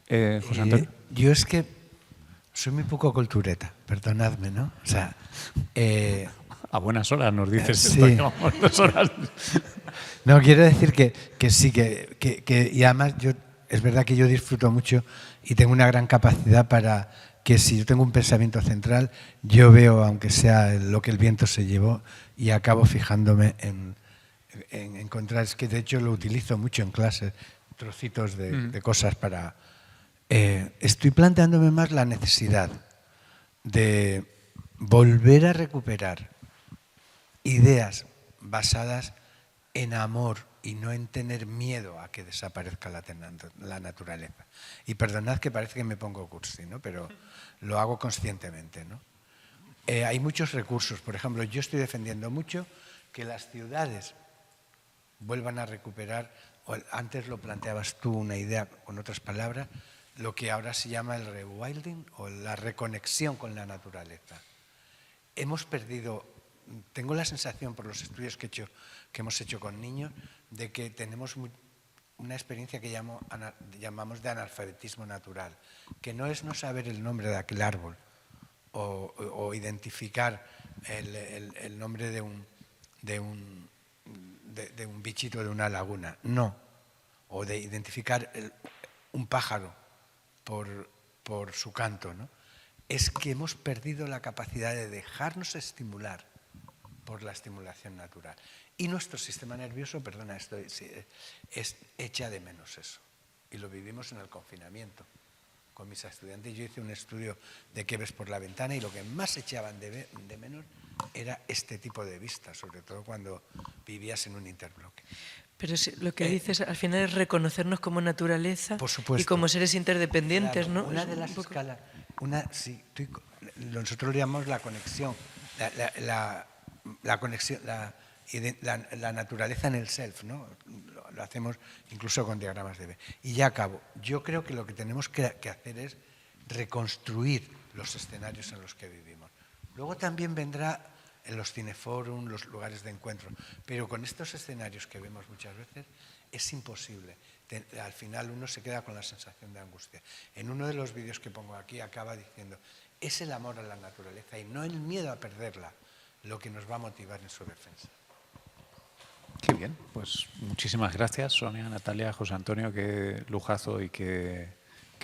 José Antonio. Yo es que soy muy poco cultureta, perdonadme, ¿no? O sea... a buenas horas nos dices sí. esto, llevamos 2 horas. No, quiero decir que sí, y además es verdad que yo disfruto mucho y tengo una gran capacidad para que si yo tengo un pensamiento central, yo veo, aunque sea lo que el viento se llevó, y acabo fijándome en encontrar, es que de hecho lo utilizo mucho en clases, trocitos de cosas para... estoy planteándome más la necesidad de volver a recuperar ideas basadas en amor y no en tener miedo a que desaparezca la naturaleza. Y perdonad que parece que me pongo cursi, ¿no? Pero lo hago conscientemente, ¿no? Hay muchos recursos. Por ejemplo, yo estoy defendiendo mucho que las ciudades vuelvan a recuperar, o antes lo planteabas tú una idea con otras palabras, lo que ahora se llama el rewilding o la reconexión con la naturaleza. Hemos perdido, tengo la sensación por los estudios que hemos hecho con niños, de que tenemos una experiencia que llamamos de analfabetismo natural, que no es no saber el nombre de aquel árbol o identificar el nombre de un bichito de una laguna, no, o de identificar un pájaro por su canto, ¿no? Es que hemos perdido la capacidad de dejarnos estimular por la estimulación natural. Y nuestro sistema nervioso, perdona, echa de menos eso. Y lo vivimos en el confinamiento. Con mis estudiantes yo hice un estudio de qué ves por la ventana y lo que más echaban de menos era este tipo de vista, sobre todo cuando vivías en un interbloque. Pero lo que dices al final es reconocernos como naturaleza y como seres interdependientes, claro, ¿no? Una de las escalas, nosotros le llamamos la conexión, la conexión, la naturaleza en el self, ¿no? Lo hacemos incluso con diagramas de B. Y ya acabo. Yo creo que lo que tenemos que hacer es reconstruir los escenarios en los que vivimos. Luego también vendrá en los cineforum, los lugares de encuentro, pero con estos escenarios que vemos muchas veces es imposible. Al final uno se queda con la sensación de angustia. En uno de los vídeos que pongo aquí acaba diciendo, es el amor a la naturaleza y no el miedo a perderla lo que nos va a motivar en su defensa. Qué bien, pues muchísimas gracias, Sonia, Natalia, José Antonio, qué lujazo y qué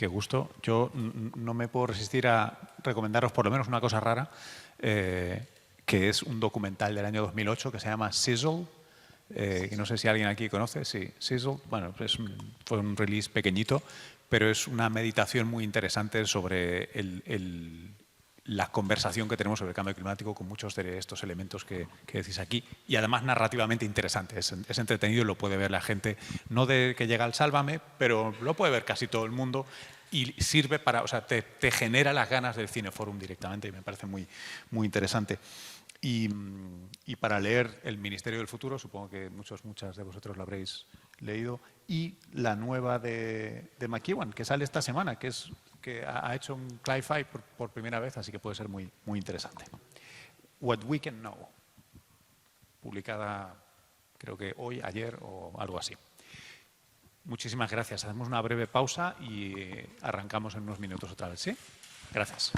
gusto. Yo no me puedo resistir a recomendaros por lo menos una cosa rara, que es un documental del año 2008 que se llama Sizzle, que no sé si alguien aquí conoce, sí, Sizzle, bueno, fue un release pequeñito, pero es una meditación muy interesante sobre la conversación que tenemos sobre el cambio climático con muchos de estos elementos que decís aquí, y además narrativamente interesante, es entretenido y lo puede ver la gente, no de que llega al Sálvame, pero lo puede ver casi todo el mundo y sirve para, o sea, te genera las ganas del cineforum directamente y me parece muy, muy interesante. Y para leer El Ministerio del Futuro, supongo que muchas de vosotros lo habréis leído, y la nueva de McEwan, que sale esta semana, que ha hecho un Cli-Fi por primera vez, así que puede ser muy, muy interesante. What We Can Know, publicada creo que hoy, ayer o algo así. Muchísimas gracias. Hacemos una breve pausa y arrancamos en unos minutos otra vez, ¿sí? Gracias.